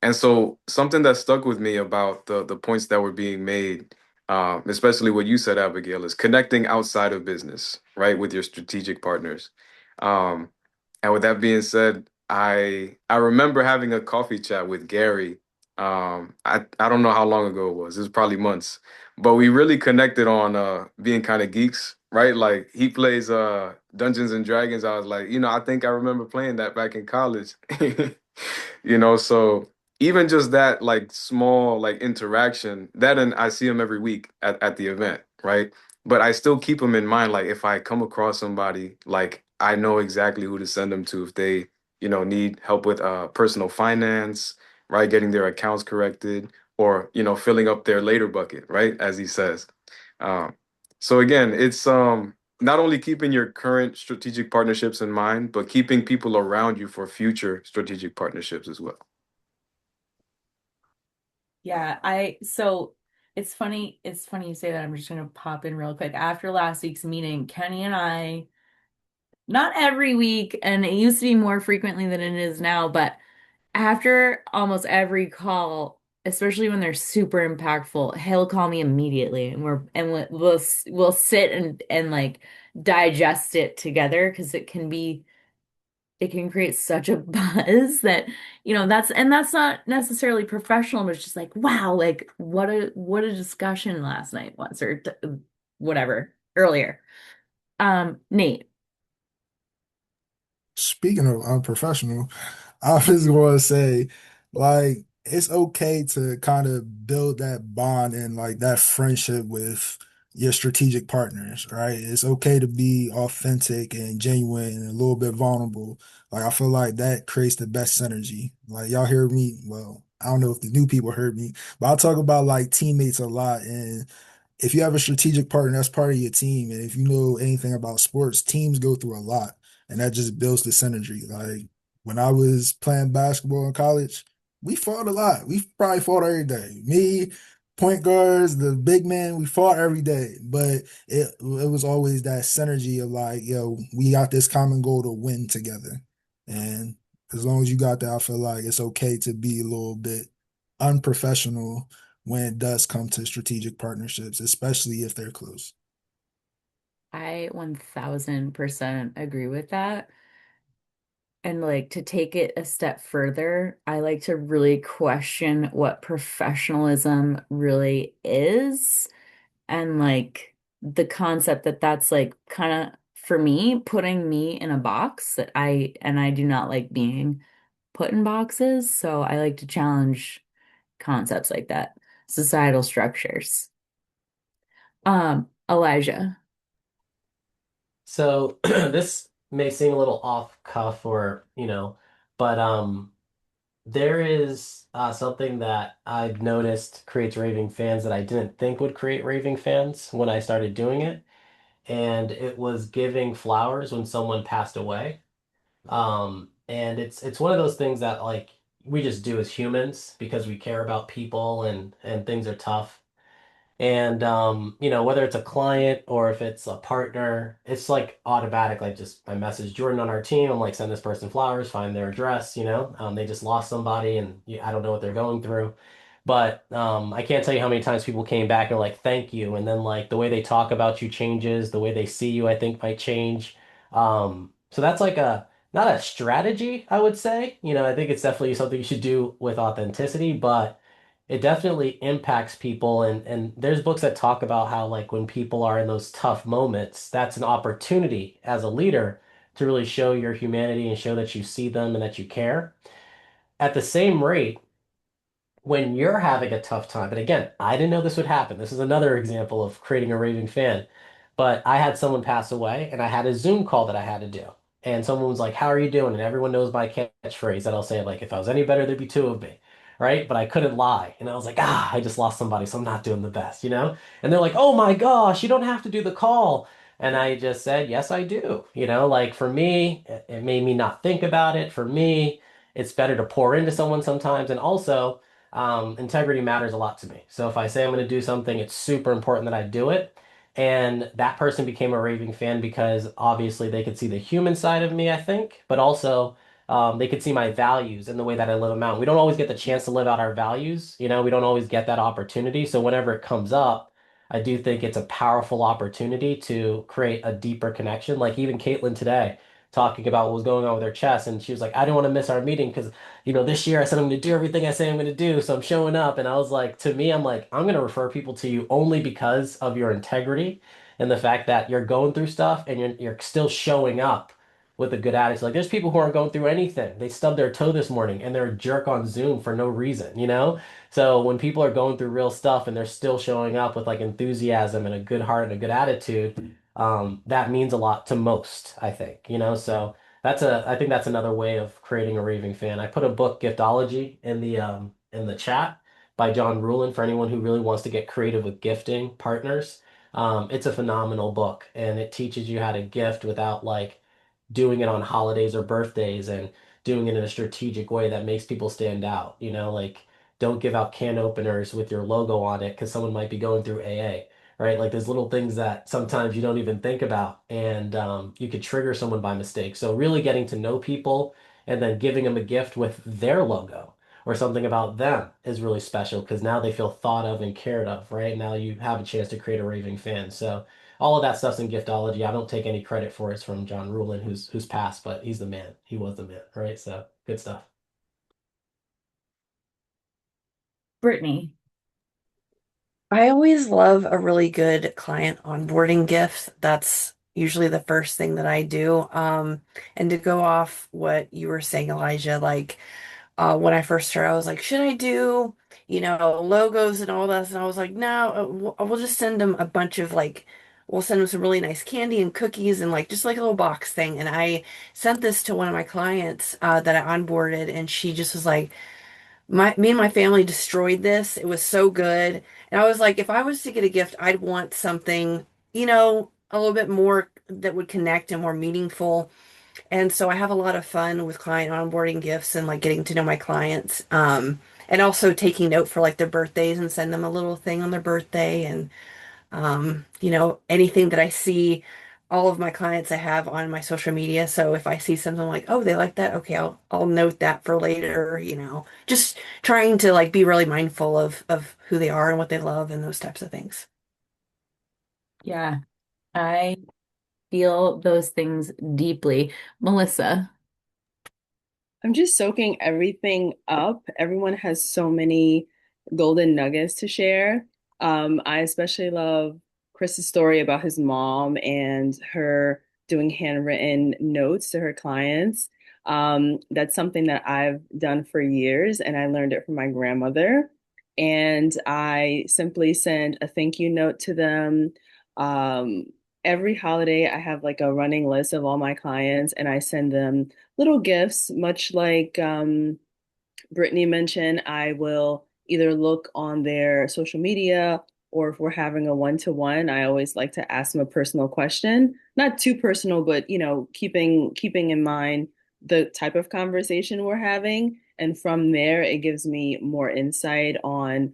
and so something that stuck with me about the points that were being made, especially what you said, Abigail, is connecting outside of business, right, with your strategic partners. Um, and with that being said, I remember having a coffee chat with Gary. I don't know how long ago it was. It was probably months, but we really connected on being kind of geeks, right? Like he plays Dungeons and Dragons. I was like, I think I remember playing that back in college. So even just that like small like interaction, that and I see him every week at the event, right? But I still keep him in mind. Like if I come across somebody, like I know exactly who to send them to if they, need help with personal finance, right? Getting their accounts corrected or, filling up their later bucket, right? As he says. Um, so again, it's not only keeping your current strategic partnerships in mind, but keeping people around you for future strategic partnerships as well. Yeah, so it's funny you say that. I'm just gonna pop in real quick. After last week's meeting, Kenny and I, not every week, and it used to be more frequently than it is now, but after almost every call, especially when they're super impactful, he'll call me immediately and we'll sit and like digest it together because it can create such a buzz that that's not necessarily professional, but it's just like wow, like what a discussion last night was or whatever earlier. Nate. Speaking of unprofessional, I was just going to say, like, it's okay to kind of build that bond and like that friendship with your strategic partners, right? It's okay to be authentic and genuine and a little bit vulnerable. Like, I feel like that creates the best synergy. Like, y'all hear me? Well, I don't know if the new people heard me, but I talk about like teammates a lot. And if you have a strategic partner, that's part of your team. And if you know anything about sports, teams go through a lot, and that just builds the synergy. Like when I was playing basketball in college, we fought a lot. We probably fought every day. Me, point guards, the big men, we fought every day. But it was always that synergy of like, yo, we got this common goal to win together. And as long as you got that, I feel like it's okay to be a little bit unprofessional when it does come to strategic partnerships, especially if they're close. I 1000% agree with that. And like to take it a step further, I like to really question what professionalism really is. And like the concept that that's like kind of for me, putting me in a box that I do not like being put in boxes. So I like to challenge concepts like that, societal structures. Elijah. So this may seem a little off cuff or, but there is something that I've noticed creates raving fans that I didn't think would create raving fans when I started doing it. And it was giving flowers when someone passed away. And it's one of those things that like we just do as humans because we care about people and things are tough. And whether it's a client or if it's a partner, it's like automatic. Like just I message Jordan on our team. I'm like, send this person flowers, find their address, they just lost somebody and I don't know what they're going through. But I can't tell you how many times people came back and were like, thank you. And then like the way they talk about you changes, the way they see you, I think might change. So that's like a not a strategy, I would say. I think it's definitely something you should do with authenticity, but it definitely impacts people and there's books that talk about how like when people are in those tough moments, that's an opportunity as a leader to really show your humanity and show that you see them and that you care. At the same rate, when you're having a tough time, and again, I didn't know this would happen. This is another example of creating a raving fan. But I had someone pass away and I had a Zoom call that I had to do. And someone was like, "How are you doing?" And everyone knows my catchphrase that I'll say, like, if I was any better, there'd be two of me. Right. But I couldn't lie. And I was like, I just lost somebody, so I'm not doing the best. And they're like, oh my gosh, you don't have to do the call. And I just said, yes, I do. Like for me, it made me not think about it. For me, it's better to pour into someone sometimes. And also, integrity matters a lot to me. So if I say I'm going to do something, it's super important that I do it. And that person became a raving fan because obviously they could see the human side of me, I think, but also they could see my values and the way that I live them out. We don't always get the chance to live out our values. We don't always get that opportunity. So whenever it comes up, I do think it's a powerful opportunity to create a deeper connection. Like even Caitlin today talking about what was going on with her chest, and she was like, I don't want to miss our meeting because this year I said I'm going to do everything I say I'm going to do, so I'm showing up. And I was like, to me, I'm like, I'm going to refer people to you only because of your integrity and the fact that you're going through stuff and you're still showing up with a good attitude. Like, there's people who aren't going through anything. They stubbed their toe this morning and they're a jerk on Zoom for no reason? So when people are going through real stuff and they're still showing up with like enthusiasm and a good heart and a good attitude, that means a lot to most, I think. So I think that's another way of creating a raving fan. I put a book, Giftology, in the chat by John Ruhlin for anyone who really wants to get creative with gifting partners. It's a phenomenal book and it teaches you how to gift without like doing it on holidays or birthdays and doing it in a strategic way that makes people stand out. Like don't give out can openers with your logo on it because someone might be going through AA, right? Like there's little things that sometimes you don't even think about, and you could trigger someone by mistake. So really getting to know people and then giving them a gift with their logo or something about them is really special because now they feel thought of and cared of, right? Now you have a chance to create a raving fan. So all of that stuff's in giftology. I don't take any credit for it. It's from John Ruhlin, who's passed, but he's the man. He was the man, right? So good stuff. Brittany. I always love a really good client onboarding gift. That's usually the first thing that I do. And to go off what you were saying, Elijah, like when I first started, I was like, should I do, logos and all this? And I was like, no, we'll just send them a bunch of like, we'll send them some really nice candy and cookies and like just like a little box thing. And I sent this to one of my clients that I onboarded, and she just was like, Me and my family destroyed this. It was so good. And I was like, if I was to get a gift, I'd want something, a little bit more that would connect and more meaningful. And so I have a lot of fun with client onboarding gifts and like getting to know my clients. And also taking note for like their birthdays and send them a little thing on their birthday. And anything that I see, all of my clients I have on my social media. So if I see something like, oh, they like that, okay, I'll note that for later, just trying to like be really mindful of who they are and what they love and those types of things. Yeah, I feel those things deeply. Melissa. I'm just soaking everything up. Everyone has so many golden nuggets to share. I especially love Chris's story about his mom and her doing handwritten notes to her clients. That's something that I've done for years, and I learned it from my grandmother. And I simply send a thank you note to them. Um, every holiday, I have like a running list of all my clients, and I send them little gifts, much like Brittany mentioned. I will either look on their social media, or if we're having a one-to-one, I always like to ask them a personal question. Not too personal, but keeping in mind the type of conversation we're having. And from there, it gives me more insight on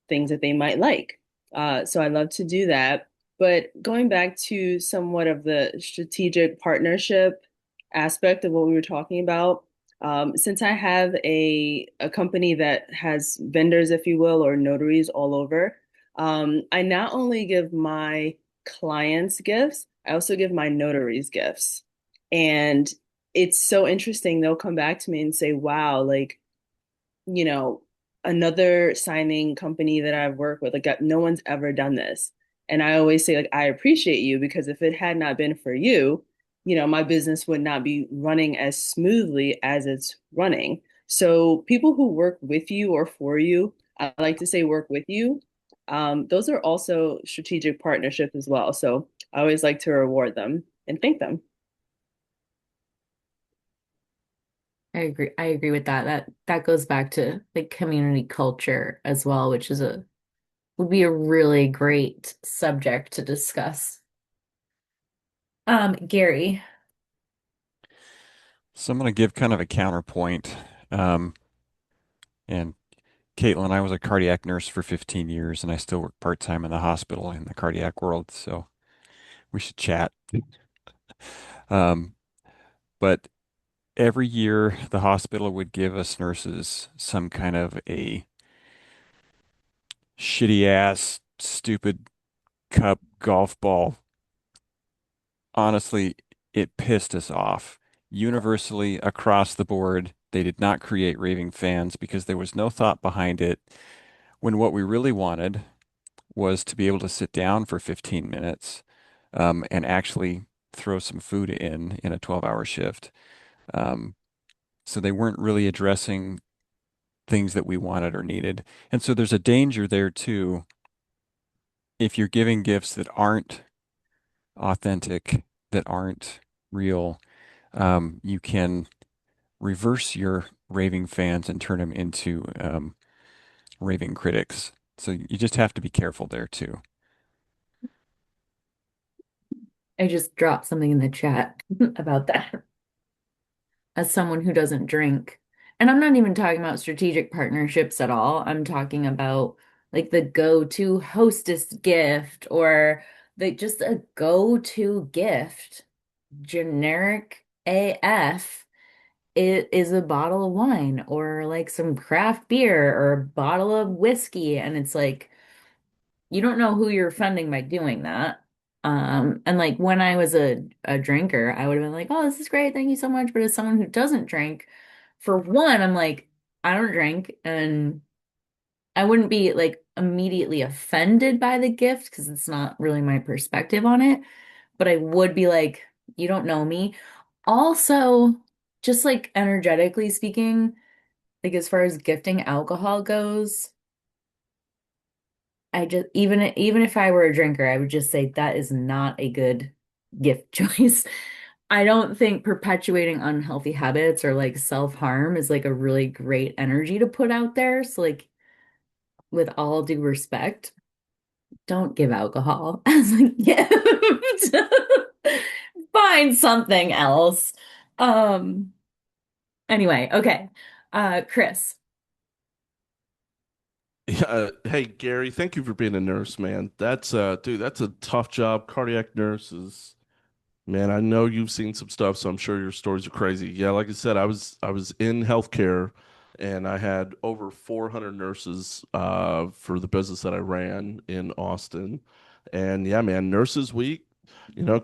things that they might like. So I love to do that. But going back to somewhat of the strategic partnership aspect of what we were talking about, since I have a company that has vendors, if you will, or notaries all over, I not only give my clients gifts, I also give my notaries gifts. And it's so interesting. They'll come back to me and say, wow, like, you know, another signing company that I've worked with, like no one's ever done this. And I always say, like, I appreciate you, because if it had not been for you, my business would not be running as smoothly as it's running. So people who work with you or for you, I like to say work with you. Those are also strategic partnerships as well. So I always like to reward them and thank them. I agree. I agree with that. That goes back to like community culture as well, which is a would be a really great subject to discuss. Gary. So I'm going to give kind of a counterpoint. Um, and Caitlin, I was a cardiac nurse for 15 years and I still work part-time in the hospital in the cardiac world. So we should chat. Um, but every year the hospital would give us nurses some kind of a shitty ass, stupid cup golf ball. Honestly, it pissed us off. Universally across the board, they did not create raving fans because there was no thought behind it. When what we really wanted was to be able to sit down for 15 minutes and actually throw some food in a 12-hour shift. Um, so they weren't really addressing things that we wanted or needed. And so there's a danger there too. If you're giving gifts that aren't authentic, that aren't real, you can reverse your raving fans and turn them into raving critics. So you just have to be careful there too. I just dropped something in the chat about that as someone who doesn't drink. And I'm not even talking about strategic partnerships at all. I'm talking about like the go-to hostess gift or the just a go-to gift, generic AF. It is a bottle of wine or like some craft beer or a bottle of whiskey. And it's like, you don't know who you're offending by doing that. And like when I was a drinker, I would have been like, oh, this is great. Thank you so much. But as someone who doesn't drink, for one, I'm like, I don't drink. And I wouldn't be like immediately offended by the gift because it's not really my perspective on it. But I would be like, you don't know me. Also, just like energetically speaking, like as far as gifting alcohol goes, I just even if I were a drinker, I would just say that is not a good gift choice. I don't think perpetuating unhealthy habits or like self-harm is like a really great energy to put out there. So like with all due respect, don't give alcohol as a gift. Find something else. Um, anyway, okay. Chris. Yeah, hey Gary, thank you for being a nurse, man. That's dude, that's a tough job. Cardiac nurses. Man, I know you've seen some stuff, so I'm sure your stories are crazy. Yeah, like I said, I was in healthcare and I had over 400 nurses for the business that I ran in Austin. And yeah, man, Nurses Week,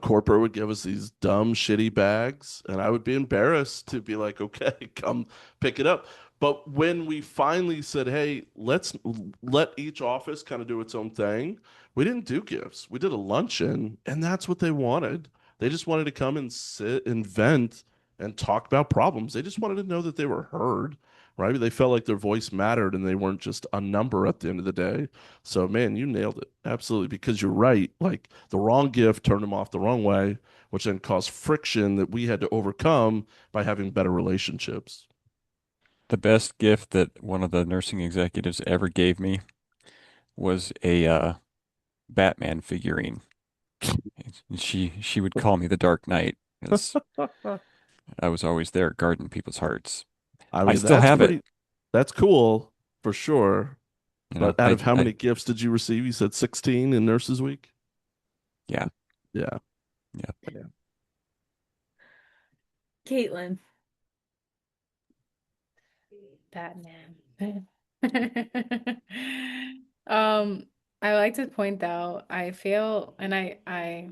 corporate would give us these dumb, shitty bags, and I would be embarrassed to be like, okay, come pick it up. But when we finally said, hey, let's let each office kind of do its own thing, we didn't do gifts. We did a luncheon, and that's what they wanted. They just wanted to come and sit and vent and talk about problems. They just wanted to know that they were heard, right? They felt like their voice mattered and they weren't just a number at the end of the day. So, man, you nailed it. Absolutely. Because you're right. Like the wrong gift turned them off the wrong way, which then caused friction that we had to overcome by having better relationships. The best gift that one of the nursing executives ever gave me was a Batman figurine. And she would call me the Dark Knight because I was always there guarding people's hearts. I I mean, still have it. that's cool for sure. You know, But out I of how I many gifts did you receive? You said 16 in Nurses Week? yeah, Yeah. yeah. Yeah. Caitlin. Batman. Um, I like to point out, I feel, and I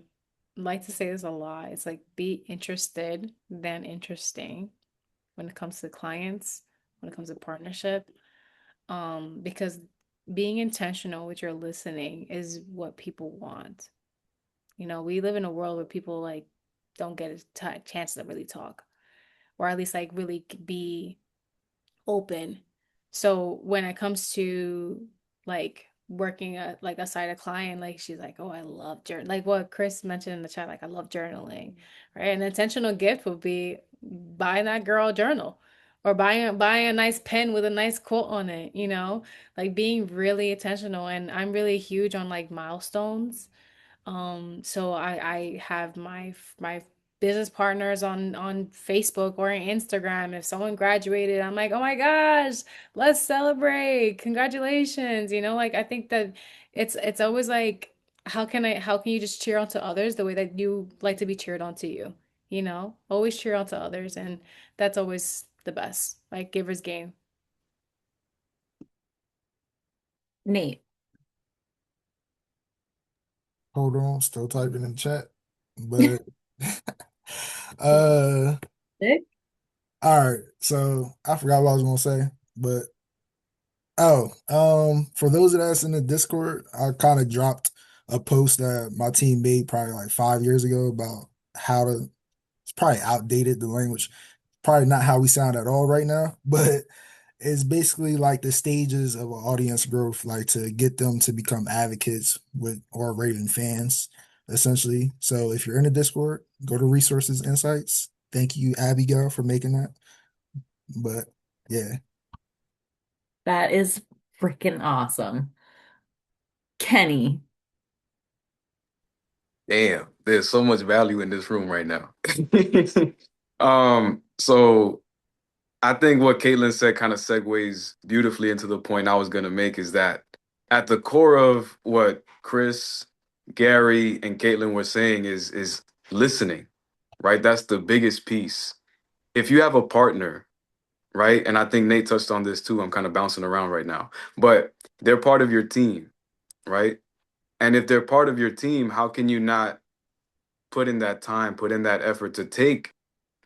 like to say this a lot, it's like be interested than interesting when it comes to clients, when it comes to partnership. Because being intentional with your listening is what people want. We live in a world where people like don't get a chance to really talk, or at least like really be open. So when it comes to like working like aside a client, like she's like, oh, I love journal, like what Chris mentioned in the chat, like I love journaling, right? An intentional gift would be buying that girl a journal or buying a nice pen with a nice quote on it, like being really intentional. And I'm really huge on like milestones. So I have my business partners on Facebook or on Instagram. If someone graduated, I'm like, oh my gosh, let's celebrate. Congratulations. Like I think that it's always like, how can you just cheer on to others the way that you like to be cheered on to you? Always cheer on to others, and that's always the best. Like givers gain. Nate. Hold on, still typing in chat. But uh Nick? all right, so I forgot what I was gonna say, but for those of us in the Discord, I kind of dropped a post that my team made probably like 5 years ago about how to, it's probably outdated, the language, probably not how we sound at all right now, but it's basically like the stages of an audience growth, like to get them to become advocates with or raving fans, essentially. So if you're in the Discord, go to resources insights. Thank you, Abigail, for making that. But yeah, That is freaking awesome. Kenny. Damn, there's so much value in this room right now. So I think what Caitlin said kind of segues beautifully into the point I was going to make is that at the core of what Chris, Gary, and Caitlin were saying is listening, right? That's the biggest piece. If you have a partner, right? And I think Nate touched on this too. I'm kind of bouncing around right now, but they're part of your team, right? And if they're part of your team, how can you not put in that time, put in that effort to take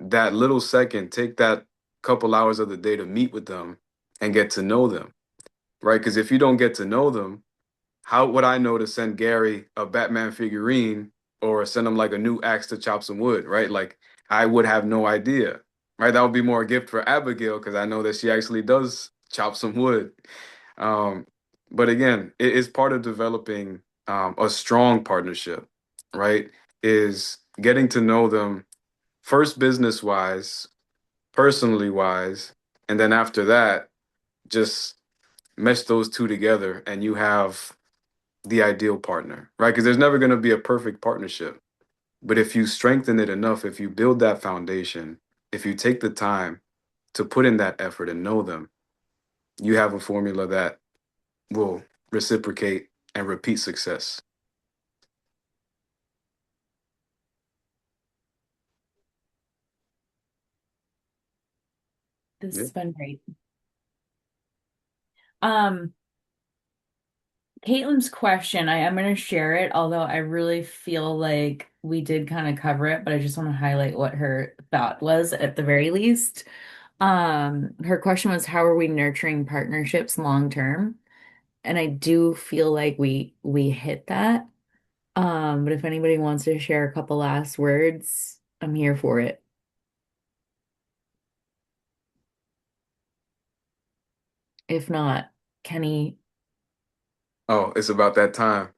that little second, take that couple hours of the day to meet with them and get to know them, right? Because if you don't get to know them, how would I know to send Gary a Batman figurine or send him like a new axe to chop some wood, right? Like I would have no idea, right? That would be more a gift for Abigail because I know that she actually does chop some wood. Um, but again, it is part of developing a strong partnership, right? Is getting to know them first business wise, personally wise, and then after that, just mesh those two together and you have the ideal partner, right? Because there's never going to be a perfect partnership. But if you strengthen it enough, if you build that foundation, if you take the time to put in that effort and know them, you have a formula that will reciprocate and repeat success. This Yeah. has been great. Um, Caitlin's question, I am going to share it, although I really feel like we did kind of cover it, but I just want to highlight what her thought was at the very least. Her question was, how are we nurturing partnerships long term? And I do feel like we hit that. But if anybody wants to share a couple last words, I'm here for it. If not, Kenny. Oh, it's about that time.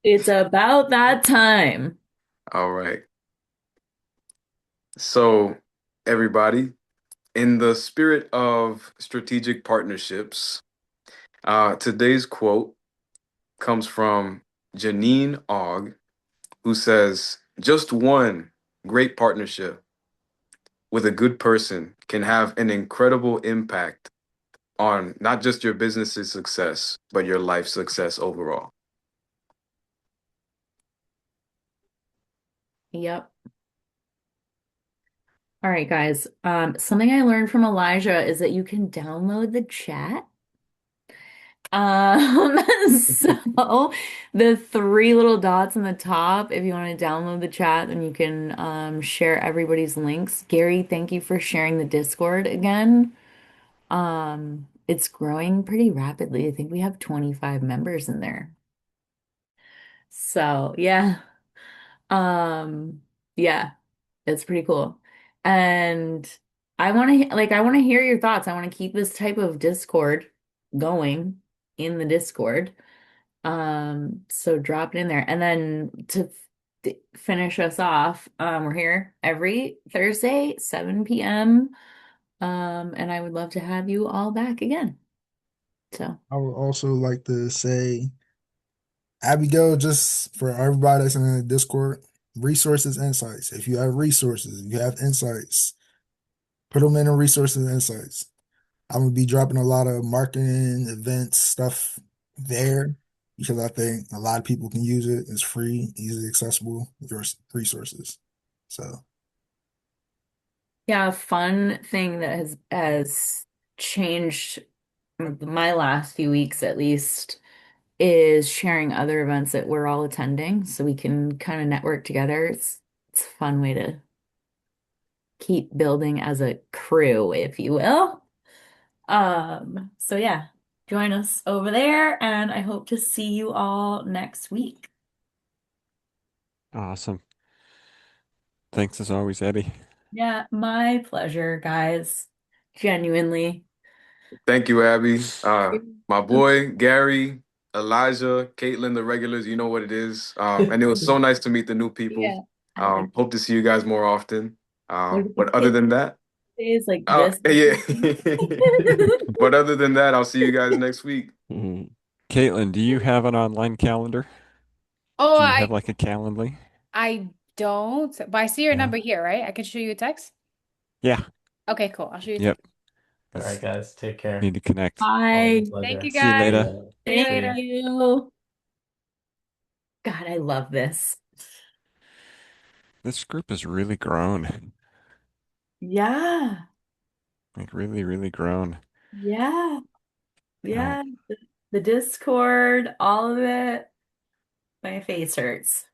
It's about that time. All right. So, everybody, in the spirit of strategic partnerships, today's quote comes from Janine Ogg, who says, just one great partnership with a good person can have an incredible impact on not just your business's success, but your life success overall. Yep. All right, guys. Something I learned from Elijah is that you can download the chat. Um, so the three little dots on the top, if you want to download the chat, then you can share everybody's links. Gary, thank you for sharing the Discord again. It's growing pretty rapidly. I think we have 25 members in there. So yeah. Um, yeah, it's pretty cool. And I want to hear your thoughts. I want to keep this type of Discord going in the Discord. So drop it in there. And then to finish us off, we're here every Thursday, 7 p.m. And I would love to have you all back again. So, I would also like to say, Abigail, just for everybody that's in the Discord, resources, insights. If you have resources, if you have insights, put them in the resources and insights. I'm gonna be dropping a lot of marketing, events, stuff there because I think a lot of people can use it. It's free, easily accessible, your resources. So yeah, a fun thing that has changed my last few weeks at least is sharing other events that we're all attending so we can kind of network together. It's a fun way to keep building as a crew, if you will. So yeah, join us over there, and I hope to see you all next week. Awesome. Thanks as always, Abby. Yeah, my pleasure, guys. Genuinely. Thank you, Abby. My boy, Gary, Elijah, Caitlin, the regulars, you know what it is. And it was so nice to meet the new people. Yeah. I like Hope to see you guys more often. what do you But other say? than that, Days like this. yeah. But other than that, I'll see you guys next week. Mhm. Caitlin, do you have an online calendar? Oh, Do you have like a Calendly? I don't, but I see your No. number here, right? I can show you a text. Yeah. Okay, cool. I'll show you a Yep. text. All right, guys, take care. Need to connect. Always a Bye. Thank pleasure. you, See you guys. later. Yeah. See you See Thank ya. later. you. God, I love this. This group has really grown. Yeah. Like really, really grown. Yeah. Um, Yeah. The Discord, all of it. My face hurts.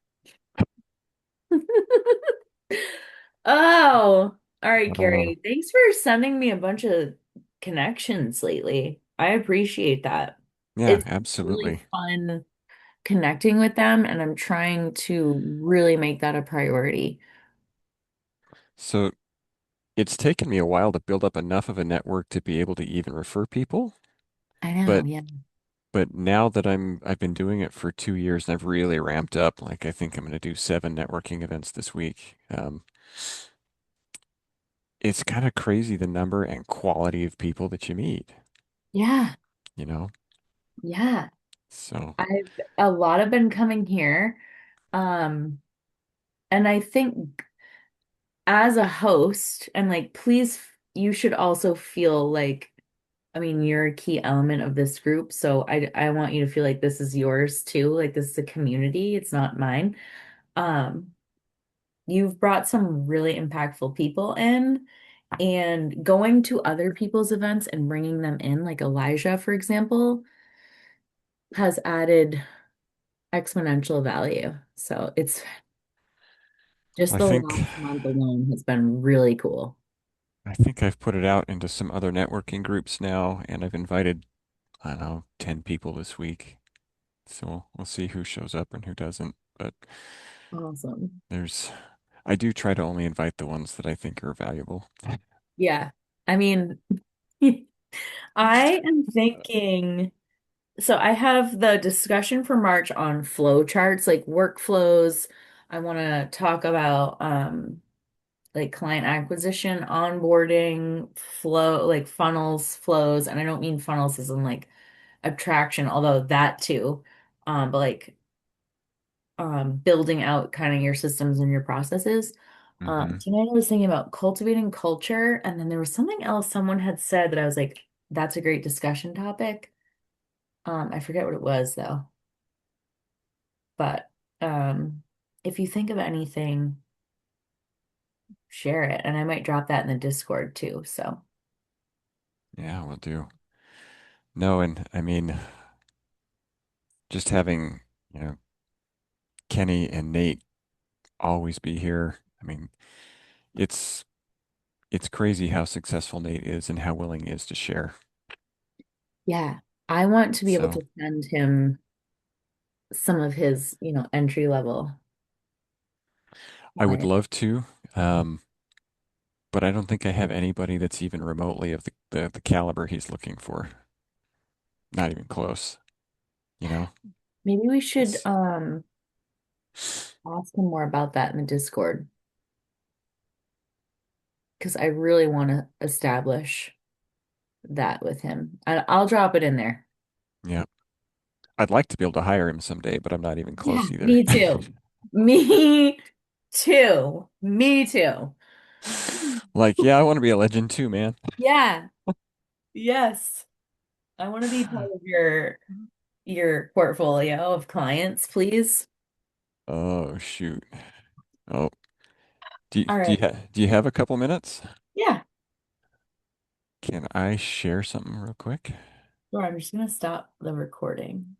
Oh, all right, uh, Gary. Thanks for sending me a bunch of connections lately. I appreciate that. yeah, It's really absolutely. fun connecting with them, and I'm trying to really make that a priority. So it's taken me a while to build up enough of a network to be able to even refer people, I know, but yeah. But now that I've been doing it for 2 years and I've really ramped up, like I think I'm going to do 7 networking events this week. It's kind of crazy the number and quality of people that you meet, Yeah. you know? Yeah. So I've a lot have been coming here. Um, and I think as a host, and like, please, you should also feel like, I mean, you're a key element of this group, so I want you to feel like this is yours too. Like this is a community, it's not mine. Um, you've brought some really impactful people in, and going to other people's events and bringing them in, like Elijah, for example, has added exponential value. So it's just I the think last month alone has been really cool. I think I've put it out into some other networking groups now, and I've invited, I don't know, 10 people this week. So we'll see who shows up and who doesn't. But Awesome. there's, I do try to only invite the ones that I think are valuable. Yeah. I mean, I am thinking, so I have the discussion for March on flow charts, like workflows. I want to talk about like client acquisition, onboarding, flow, like funnels, flows, and I don't mean funnels as in like attraction, although that too. But like building out kind of your systems and your processes. Hmm. Tonight I was thinking about cultivating culture, and then there was something else someone had said that I was like, that's a great discussion topic. I forget what it was though, but if you think of anything, share it, and I might drop that in the Discord too. So, Yeah, we'll do. No, and I mean, just having, you know, Kenny and Nate always be here. I mean, it's it's crazy how successful Nate is and how willing he is to share. yeah, I want to be able So to send him some of his, entry level I would clients. love to, um, but I don't think I have anybody that's even remotely of the caliber he's looking for. Not even close, you know? Maybe we should It's, ask him more about that in the Discord because I really want to establish that with him. I'll drop it in there. yeah. I'd like to be able to hire him someday, but I'm not even Yeah, close either. me too. Me too. Me too. Like, yeah, I want to be a legend too, man. Yeah. Yes. I want to be part of your portfolio of clients, please. Oh, shoot. Oh, do you, All do you right. ha do you have a couple minutes? Yeah. Can I share something real quick? Sure, I'm just gonna stop the recording.